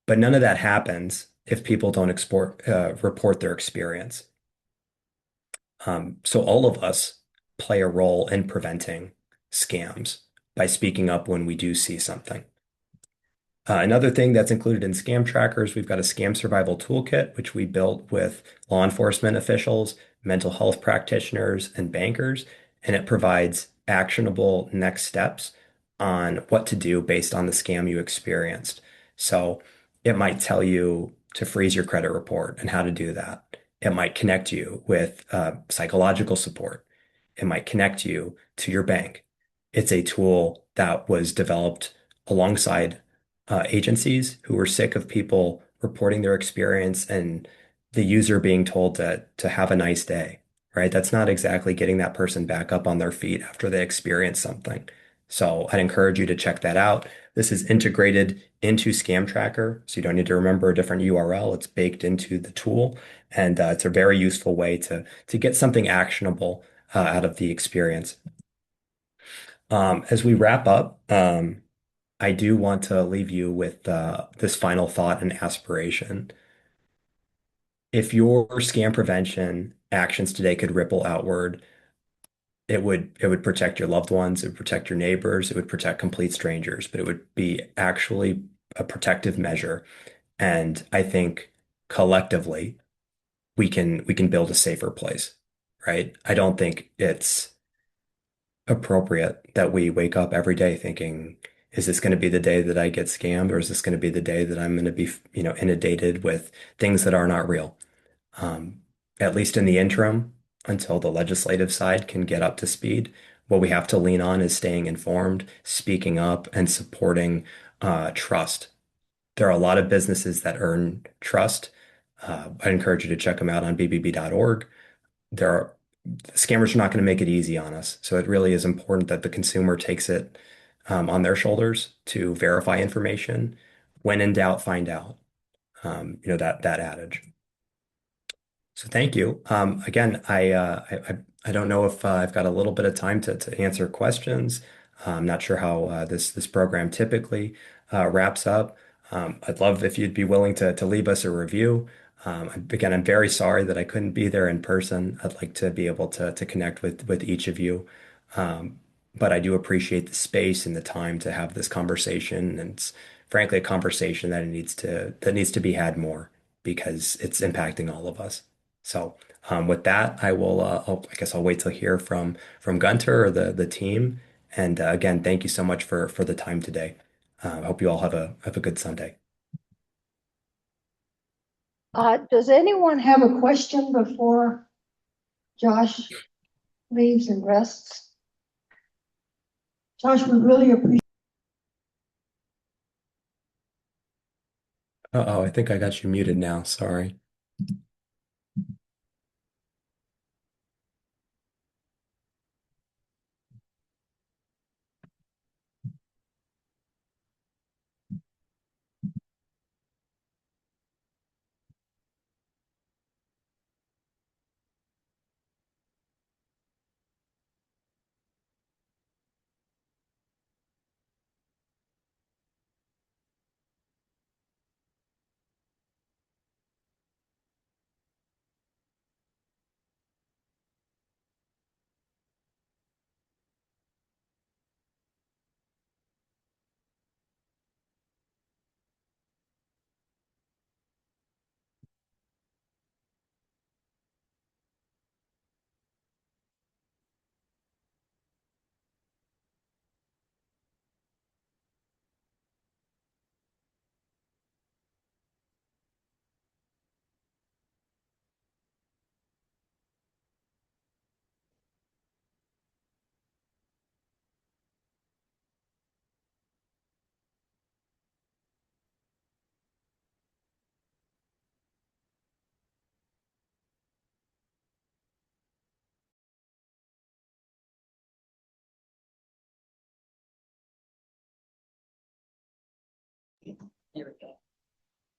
But none of that happens if people don't report their experience. So all of us play a role in preventing scams by speaking up when we do see something. Another thing that's included in Scam Trackers, we've got a scam survival toolkit, which we built with law enforcement officials mental health practitioners, and bankers, and it provides actionable next steps on what to do based on the scam you experienced. So it might tell you to freeze your credit report and how to do that. It might connect you with psychological support. It might connect you to your bank. It's a tool that was developed alongside agencies who were sick of people reporting their experience and the user being told to have a nice day, right? That's not exactly getting that person back up on their feet after they experience something. So I'd encourage you to check that out. This is integrated into Scam Tracker, so you don't need to remember a different URL. It's baked into the tool, and it's a very useful way to get something actionable out of the experience. As we wrap up, I do want to leave you with this final thought and aspiration. If your scam prevention actions today could ripple outward, it would protect your loved ones, it would protect your neighbors, it would protect complete strangers, but it would be actually a protective measure. And I think collectively we can build a safer place, right? I don't think it's appropriate that we wake up every day thinking, is this going to be the day that I get scammed, or is this going to be the day that I'm going to be, inundated with things that are not real? Um, at least in the interim, until the legislative side can get up to speed, what we have to lean on is staying informed, speaking up, and supporting trust. There are a lot of businesses that earn trust. I'd encourage you to check them out on bbb.org. There are Scammers are not going to make it easy on us. So it really is important that the consumer takes it on their shoulders to verify information. When in doubt, find out. That adage. So thank you. Again, I don't know if I've got a little bit of time to answer questions. I'm not sure how this program typically wraps up. I'd love if you'd be willing to leave us a review. Again, I'm very sorry that I couldn't be there in person. I'd like to be able to connect with each of you. Um, but I do appreciate the space and the time to have this conversation. And it's frankly a conversation that needs to be had more because it's impacting all of us. So with that, I guess I'll wait to hear from Gunter or the team. And again, thank you so much for the time today. I hope you all have a good Sunday. Does anyone have a question before Josh leaves and rests? Josh, we really appreciate. Uh-oh, I think I got you muted now. Sorry.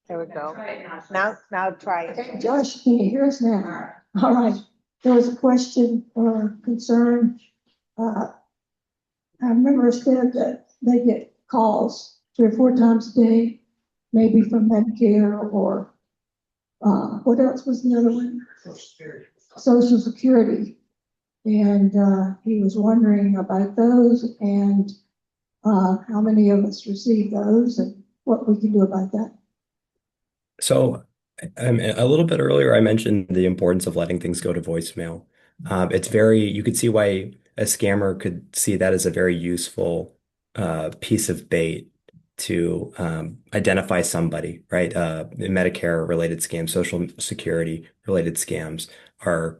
There we go. Now try it. Okay, Josh, can you hear us now? All right. There was a question or concern. I remember said that they get calls 3 or 4 times a day, maybe from Medicare or what else was the other one? Social Security. And he was wondering about those and how many of us receive those and what we can do about that. So A little bit earlier, I mentioned the importance of letting things go to voicemail. You could see why a scammer could see that as a very useful piece of bait to identify somebody, right? Medicare related scams, Social Security related scams are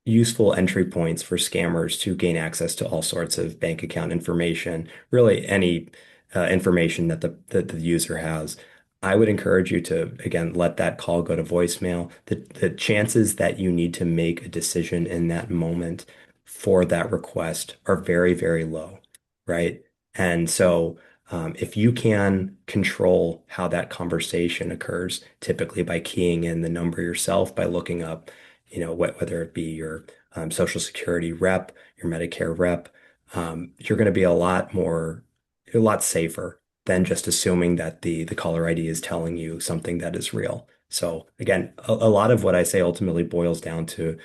useful entry points for scammers to gain access to all sorts of bank account information, really any information that the user has. I would encourage you to, again, let that call go to voicemail. The chances that you need to make a decision in that moment for that request are very, very low, right? And so, if you can control how that conversation occurs, typically by keying in the number yourself, by looking up, whether it be your Social Security rep, your Medicare rep, you're going to be a lot safer than just assuming that the caller ID is telling you something that is real. So again, a lot of what I say ultimately boils down to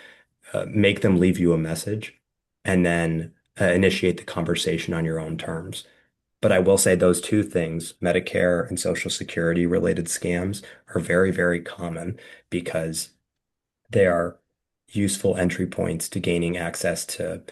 make them leave you a message and then initiate the conversation on your own terms. But I will say those two things, Medicare and Social Security related scams, are very, very common because they are useful entry points to gaining access to,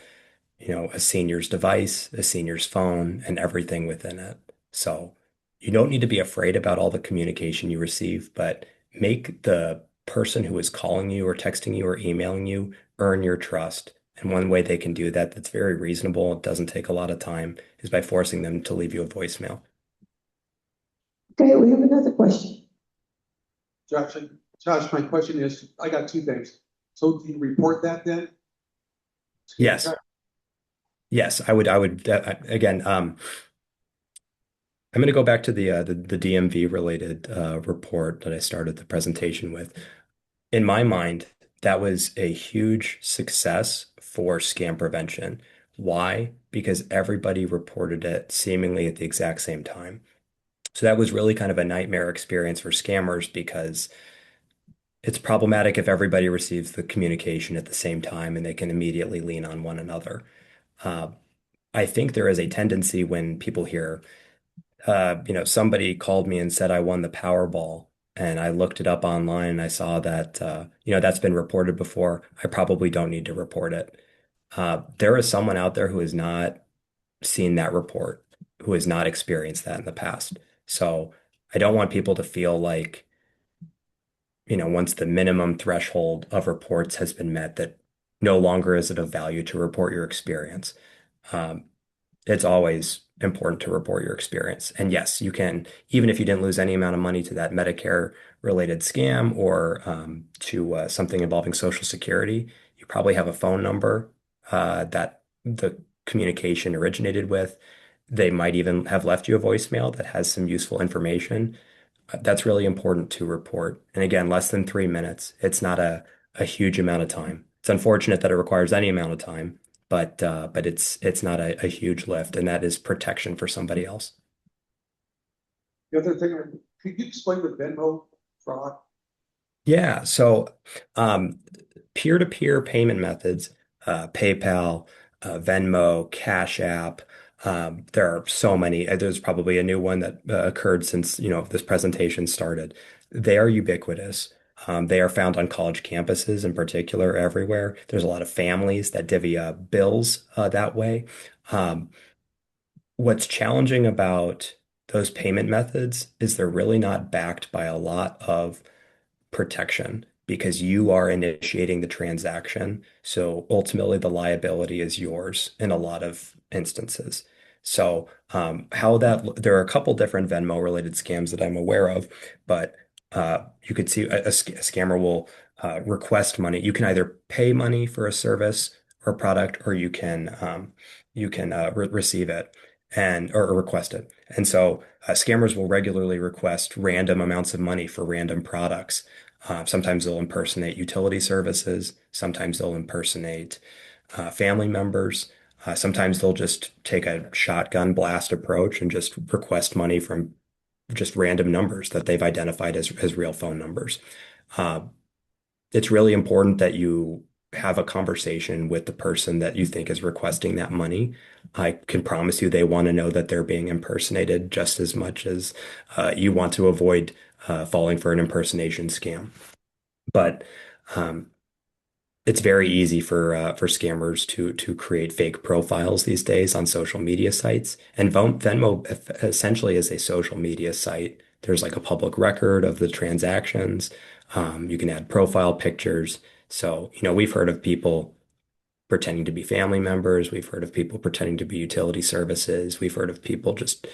a senior's device, a senior's phone, and everything within it. So you don't need to be afraid about all the communication you receive, but make the person who is calling you or texting you or emailing you earn your trust. And one way they can do that that's very reasonable, it doesn't take a lot of time, is by forcing them to leave you a voicemail. Okay, we have another question. Josh, Josh, my question is, I got two things. So do you report that then? Yes. Yes, again, I'm going to go back to the DMV related report that I started the presentation with. In my mind, that was a huge success for scam prevention. Why? Because everybody reported it seemingly at the exact same time. So that was really kind of a nightmare experience for scammers because it's problematic if everybody receives the communication at the same time and they can immediately lean on one another. Uh, I think there is a tendency when people hear, somebody called me and said I won the Powerball, and I looked it up online and I saw that, that's been reported before. I probably don't need to report it. There is someone out there who has not seen that report, who has not experienced that in the past. So I don't want people to feel like, once the minimum threshold of reports has been met, that no longer is it of value to report your experience. Um, it's always important to report your experience. And yes, you can, even if you didn't lose any amount of money to that Medicare related scam or to something involving Social Security, you probably have a phone number that the communication originated with. They might even have left you a voicemail that has some useful information. That's really important to report. And again, less than 3 minutes. It's not a huge amount of time. It's unfortunate that it requires any amount of time, but it's not a huge lift, and that is protection for somebody else. The other thing, could you explain the Venmo fraud? Yeah, so peer-to-peer payment methods, PayPal, Venmo, Cash App. There are so many. There's probably a new one that occurred since, this presentation started. They are ubiquitous. They are found on college campuses in particular, everywhere. There's a lot of families that divvy up bills that way. Um, what's challenging about those payment methods is they're really not backed by a lot of protection because you are initiating the transaction. So ultimately, the liability is yours in a lot of instances. So, there are a couple different Venmo related scams that I'm aware of, but you could see a scammer will request money. You can either pay money for a service or product, or you can receive it or request it. And so scammers will regularly request random amounts of money for random products. Sometimes they'll impersonate utility services. Sometimes they'll impersonate family members. Sometimes they'll just take a shotgun blast approach and just request money from just random numbers that they've identified as real phone numbers. Uh, it's really important that you have a conversation with the person that you think is requesting that money. I can promise you they want to know that they're being impersonated just as much as you want to avoid falling for an impersonation scam. But um, it's very easy for scammers to create fake profiles these days on social media sites. And Venmo essentially is a social media site. There's like a public record of the transactions. You can add profile pictures. So, we've heard of people pretending to be family members. We've heard of people pretending to be utility services. We've heard of people just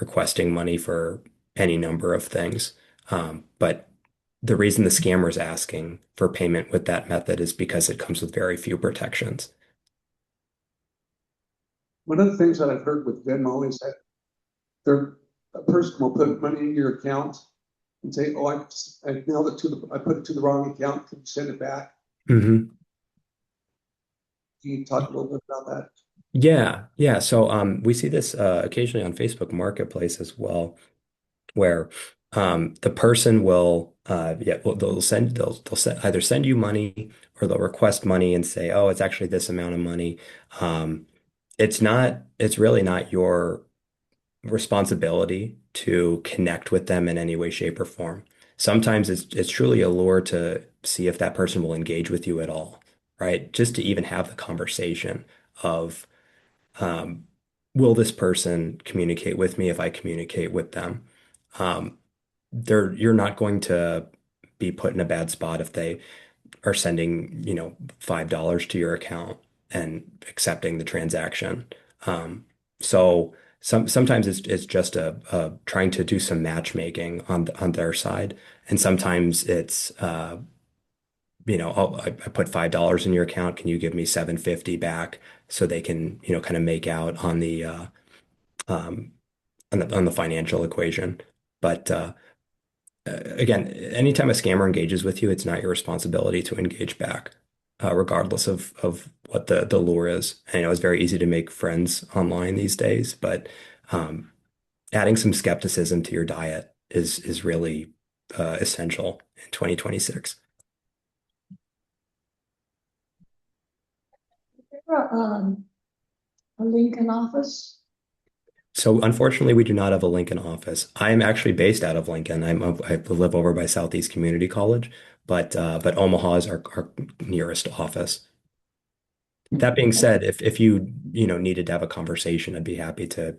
requesting money for any number of things. But the reason the scammer is asking for payment with that method is because it comes with very few protections. One of the things that I've heard with Venmo is that a person will put money in your account and say, oh, I mailed it I put it to the wrong account, can you send it back? Hmm. Can you talk a little bit about that? Yeah, yeah. So we see this occasionally on Facebook Marketplace as well, where the person will yeah, well, either send you money or they'll request money and say, oh, it's actually this amount of money. Um, it's really not your responsibility to connect with them in any way, shape, or form. Sometimes it's truly a lure to see if that person will engage with you at all, right? Just to even have the conversation of um, will this person communicate with me if I communicate with them? Um, you're not going to be put in a bad spot if they are sending, $5 to your account and accepting the transaction. Um, so sometimes it's just a trying to do some matchmaking on their side, and sometimes it's I put $5 in your account. Can you give me 750 back so they can kind of make out on um, the financial equation. But again, anytime a scammer engages with you, it's not your responsibility to engage back, regardless of what the lure is. And, it's very easy to make friends online these days, but um, adding some skepticism to your diet is really essential in 2026. A Lincoln office? So unfortunately, we do not have a Lincoln office. I am actually based out of Lincoln. I live over by Southeast Community College, but Omaha is our nearest office. That being said, if you needed to have a conversation, I'd be happy to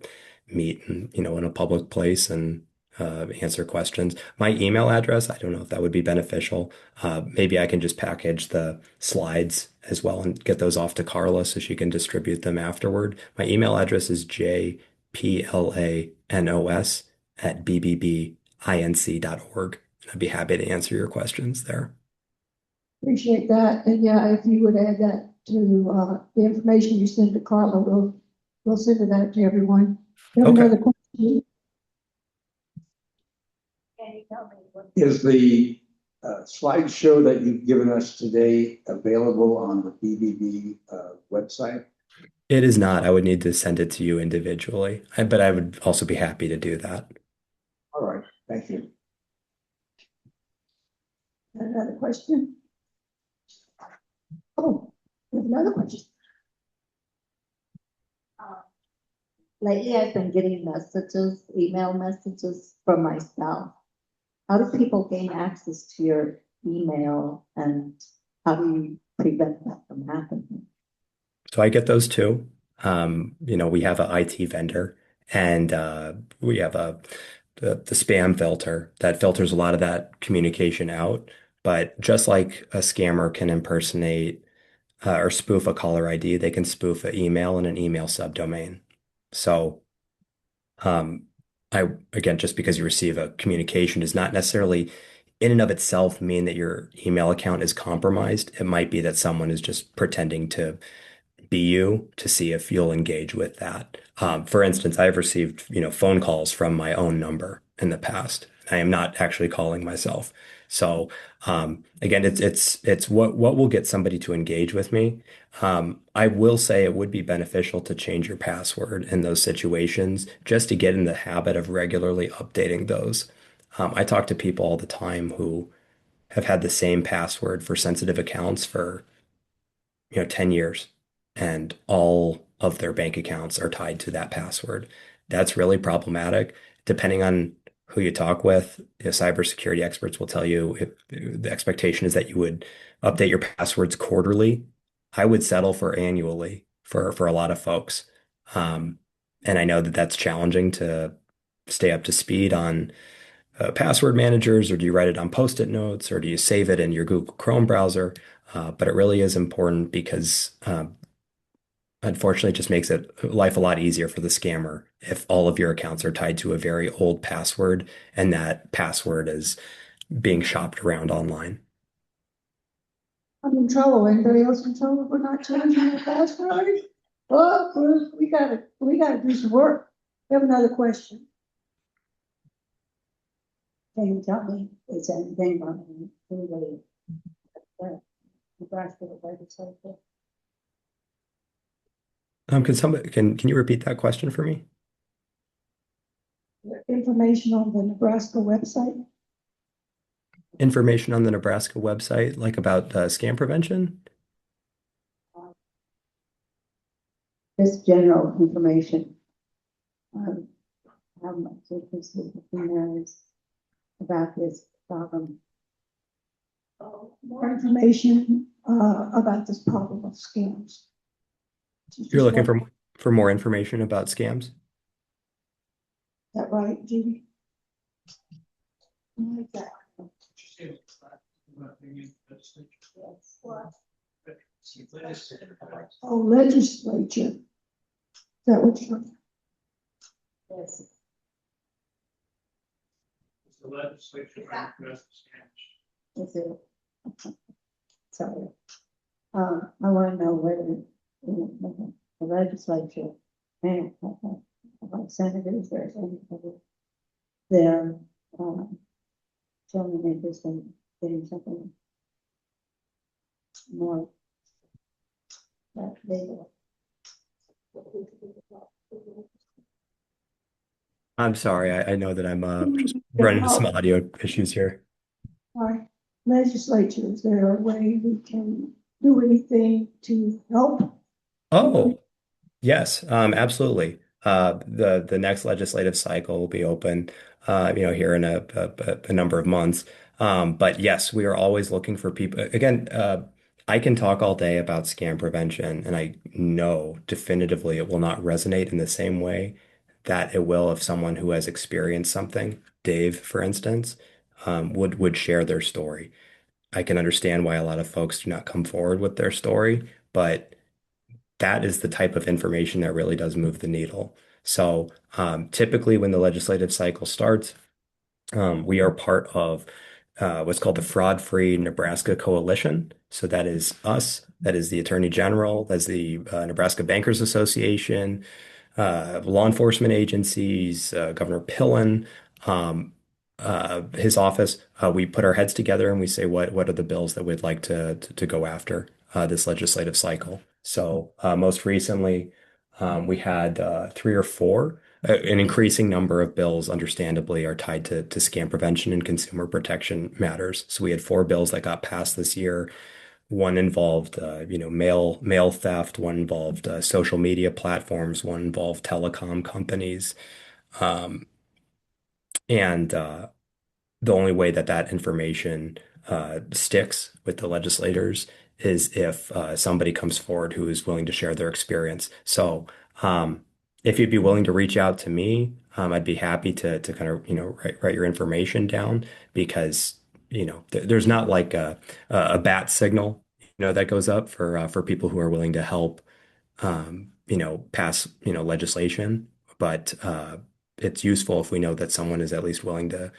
meet in a public place and answer questions. My email address, I don't know if that would be beneficial. Maybe I can just package the slides as well and get those off to Carla so she can distribute them afterward. My email address is jplanos@bbbinc.org. I'd be happy to answer your questions there. Appreciate that. And yeah, if you would add that to, the information you send to Carla, we'll send it out to everyone. You have Okay. another question? Is the slideshow that you've given us today available on the BBB website? It is not. I would need to send it to you individually, but I would also be happy to do that. All right, thank you. Another question? Oh, we have another question. Lately, I've been getting email messages from myself. How do people gain access to your email and how do you prevent that from happening? So I get those too. We have an IT vendor and we have the spam filter that filters a lot of that communication out. But just like a scammer can impersonate or spoof a caller ID, they can spoof an email and an email subdomain. So um, again, just because you receive a communication does not necessarily in and of itself mean that your email account is compromised. It might be that someone is just pretending to be you to see if you'll engage with that. For instance, I've received, phone calls from my own number in the past. I am not actually calling myself. So, again, it's what will get somebody to engage with me. I will say it would be beneficial to change your password in those situations just to get in the habit of regularly updating those. I talk to people all the time who have had the same password for sensitive accounts for 10 years and all of their bank accounts are tied to that password. That's really problematic. Depending on who you talk with. Cybersecurity experts will tell you if the expectation is that you would update your passwords quarterly. I would settle for annually for a lot of folks. Um, and I know that that's challenging to stay up to speed on password managers, or do you write it on Post-it notes, or do you save it in your Google Chrome browser? But it really is important because unfortunately, it just makes life a lot easier for the scammer if all of your accounts are tied to a very old password and that password is being shopped around online. I'm in trouble. Anybody else in trouble for not changing the password? Oh, we gotta do some work. We have another question. Can you tell me, is anything on the Nebraska legislature? Can you repeat that question for me? Information on the Nebraska website. Information on the Nebraska website, like about scam prevention? Just general information. How much interest there is about this problem. More information about this problem of scams. You're looking for more information about scams? Is that right, Judy? Like that. Oh, legislature. Is that what you're? Yes. The legislature might address the scams. Is it? Sorry. I want to know whether the legislature and senators or anybody they're showing interest in getting something more that legal. I'm sorry, I know that I'm just running into some audio issues here. Our legislature, is there a way we can do anything to help? Oh, yes, absolutely. The next legislative cycle will be open, here in a number of months. But yes, we are always looking for people. Again, I can talk all day about scam prevention, and I know definitively it will not resonate in the same way that it will if someone who has experienced something, Dave, for instance, would share their story. I can understand why a lot of folks do not come forward with their story, but that is the type of information that really does move the needle. So typically, when the legislative cycle starts, we are part of what's called the Fraud-Free Nebraska Coalition. So that is us, that is the Attorney General, that's the Nebraska Bankers Association, law enforcement agencies, Governor Pillen, his office. We put our heads together and we say, what are the bills that we'd like to go after this legislative cycle? So most recently, we had three or four. An increasing number of bills, understandably, are tied to scam prevention and consumer protection matters. So we had four bills that got passed this year. One involved, mail theft. One involved social media platforms. One involved telecom companies. And the only way that that information sticks with the legislators is if somebody comes forward who is willing to share their experience. So if you'd be willing to reach out to me, I'd be happy to kind of write your information down because there's not like a bat signal that goes up for people who are willing to help pass legislation, but it's useful if we know that someone is at least willing to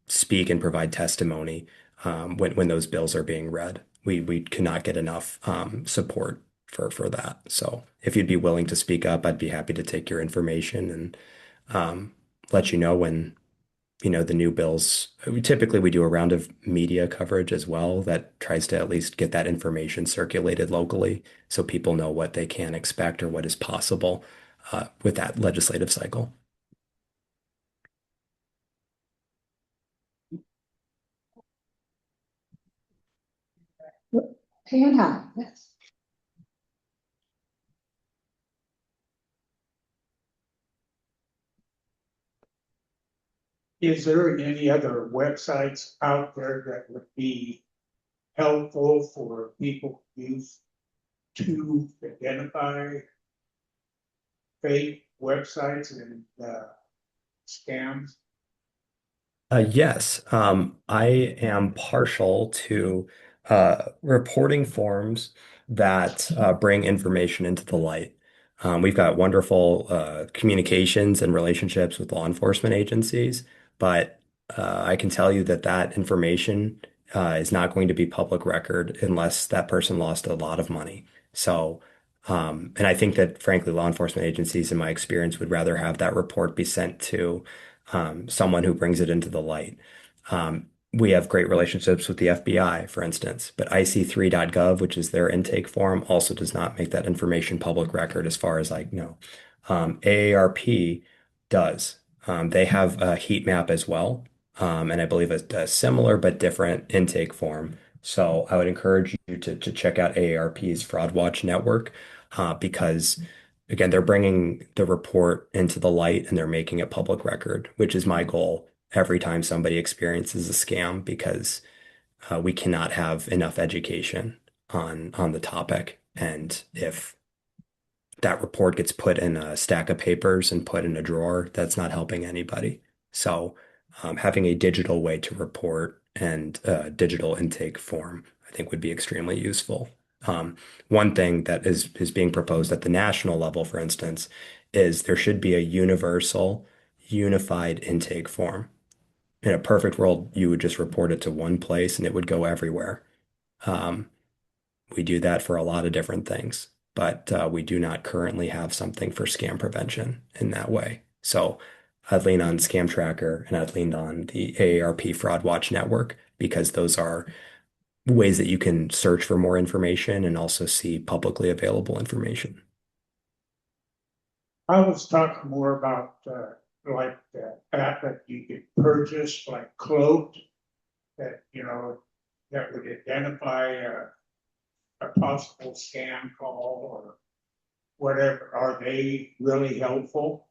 speak and provide testimony when those bills are being read. We cannot get enough support for that. So if you'd be willing to speak up, I'd be happy to take your information and let you know when the new bills. Typically, we do a round of media coverage as well that tries to at least get that information circulated locally so people know what they can expect or what is possible with that legislative cycle. Hand high, yes. Is there any other websites out there that would be helpful for people to use to identify fake websites and scams? Yes, I am partial to reporting forms that bring information into the light. We've got wonderful communications and relationships with law enforcement agencies, but I can tell you that that information is not going to be public record unless that person lost a lot of money. So, and I think that frankly, law enforcement agencies, in my experience, would rather have that report be sent to someone who brings it into the light. We have great relationships with the FBI, for instance, but IC3.gov, which is their intake form, also does not make that information public record as far as I know. AARP does. They have a heat map as well, and I believe a similar but different intake form. So I would encourage you to check out AARP's Fraud Watch Network because again, they're bringing the report into the light and they're making it public record, which is my goal every time somebody experiences a scam because we cannot have enough education on the topic. And if that report gets put in a stack of papers and put in a drawer, that's not helping anybody. So having a digital way to report and digital intake form, I think would be extremely useful. One thing that is being proposed at the national level, for instance, is there should be a universal, unified intake form. In a perfect world, you would just report it to one place and it would go everywhere. Um, we do that for a lot of different things, but we do not currently have something for scam prevention in that way. So I'd lean on Scam Tracker and I'd lean on the AARP Fraud Watch Network because those are ways that you can search for more information and also see publicly available information. I was talking more about like the app that you could purchase, like Cloaked, that that would identify a possible scam call or whatever. Are they really helpful?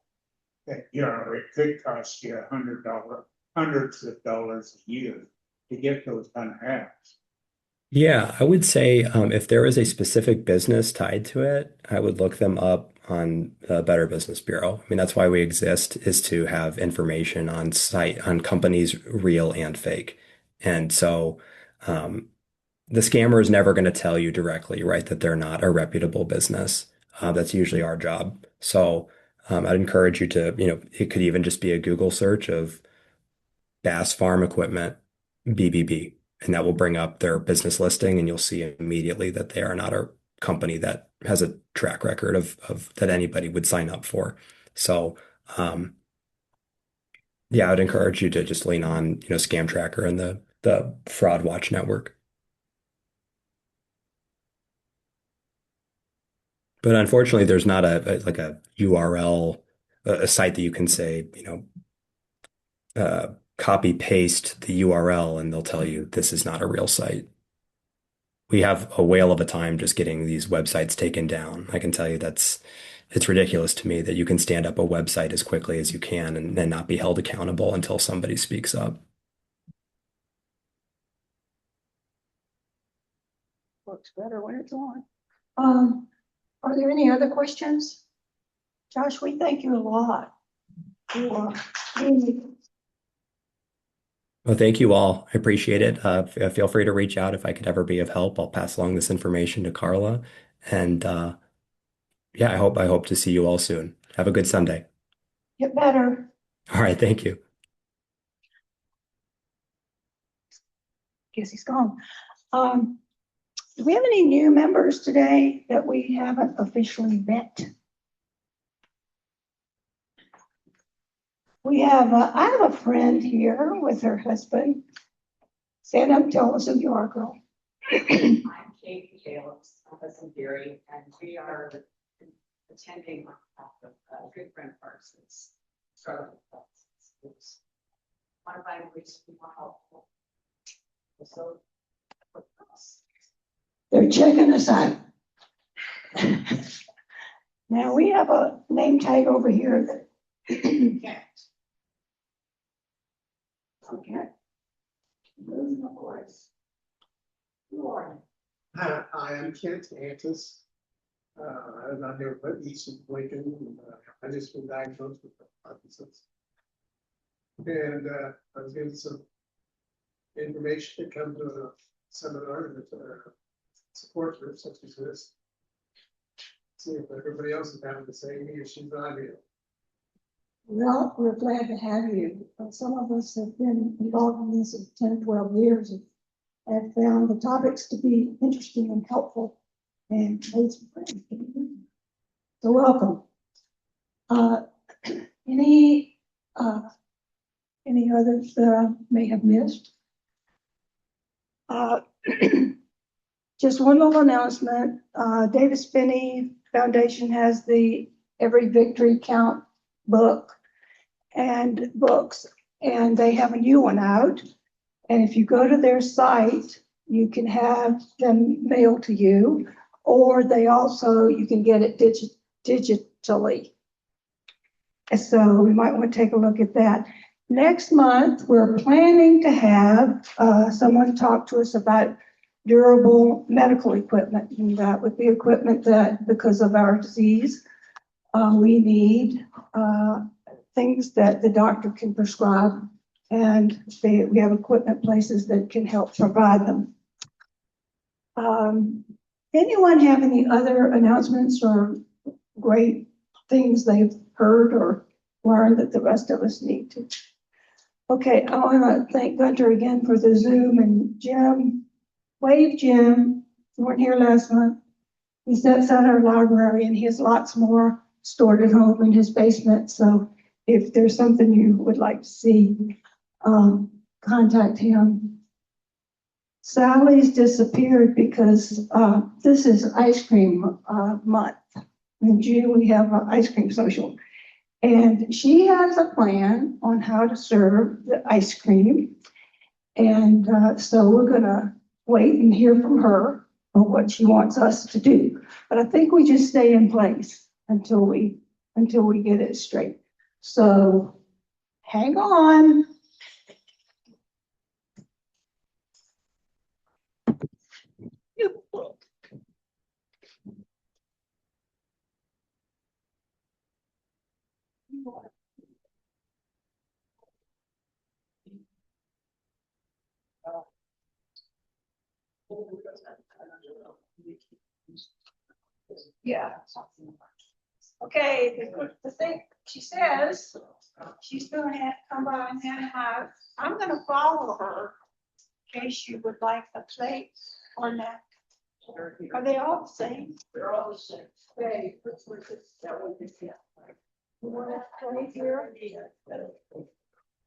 That it could cost you hundreds of dollars a year to get those kind of apps. Yeah, I would say if there is a specific business tied to it, I would look them up on the Better Business Bureau. I mean, that's why we exist, is to have information on site on companies real and fake. And so um, the scammer is never going to tell you directly, right, that they're not a reputable business. That's usually our job. So I'd encourage you to, it could even just be a Google search of Bass Farm Equipment, BBB, and that will bring up their business listing, and you'll see immediately that they are not a company that has a track record of that anybody would sign up for. So, yeah, I would encourage you to just lean on, Scam Tracker and the Fraud Watch Network. But unfortunately, there's not like a URL, a site that you can say, copy paste the URL and they'll tell you this is not a real site. We have a whale of a time just getting these websites taken down. I can tell you it's ridiculous to me that you can stand up a website as quickly as you can and then not be held accountable until somebody speaks up. Works better when it's on. Are there any other questions? Josh, we thank you a lot for being. Well, thank you all. I appreciate it. Feel free to reach out if I could ever be of help. I'll pass along this information to Carla. And yeah, I hope to see you all soon. Have a good Sunday. Get better. All right, thank you. Guess he's gone. Do we have any new members today that we haven't officially met? I have a friend here with her husband. Stand up, tell us who you are, girl. I'm Katie Jalix, my husband Gary, and we are attending a good friend of ours that's struggling with substance. One of my ways to be more helpful. So, They're checking us out. Now we have a name tag over here that can't. Okay. Moving of course. Lauren. Hi, I'm Kent Antis. I'm not here, but east of Lincoln. I just been diagnosed with Parkinson's. And I was getting some information to come to a seminar that support group such as this. See if everybody else is having the same issues I do. Well, we're glad to have you. Some of us have been involved in this for 10, 12 years and have found the topics to be interesting and helpful and made some friends. So welcome. Any others that I may have missed? Just one little announcement. Davis Finney Foundation has the Every Victory Count book and books, and they have a new one out. And if you go to their site, you can have them mailed to you, or you can get it digitally. So we might want to take a look at that. Next month, we're planning to have someone talk to us about durable medical equipment. And that would be equipment that, because of our disease, we need things that the doctor can prescribe. And we have equipment places that can help provide them. Anyone have any other announcements or great things they've heard or learned that the rest of us need to? Okay, I want to thank Gunter again for the Zoom, and Jim. Wave, Jim. You weren't here last month. He sits at our library and he has lots more stored at home in his basement. So if there's something you would like to see, contact him. Sally's disappeared because this is ice cream month. In June, we have an ice cream social. And she has a plan on how to serve the ice cream. And so we're going to wait and hear from her on what she wants us to do. But I think we just stay in place until we get it straight. So hang on. Yeah. Okay, the thing, she says, she's gonna come by and hand them out. I'm gonna follow her in case you would like a plate or not. Are they all the same? They're all the same. Okay, let's look at that one. You want a plate here?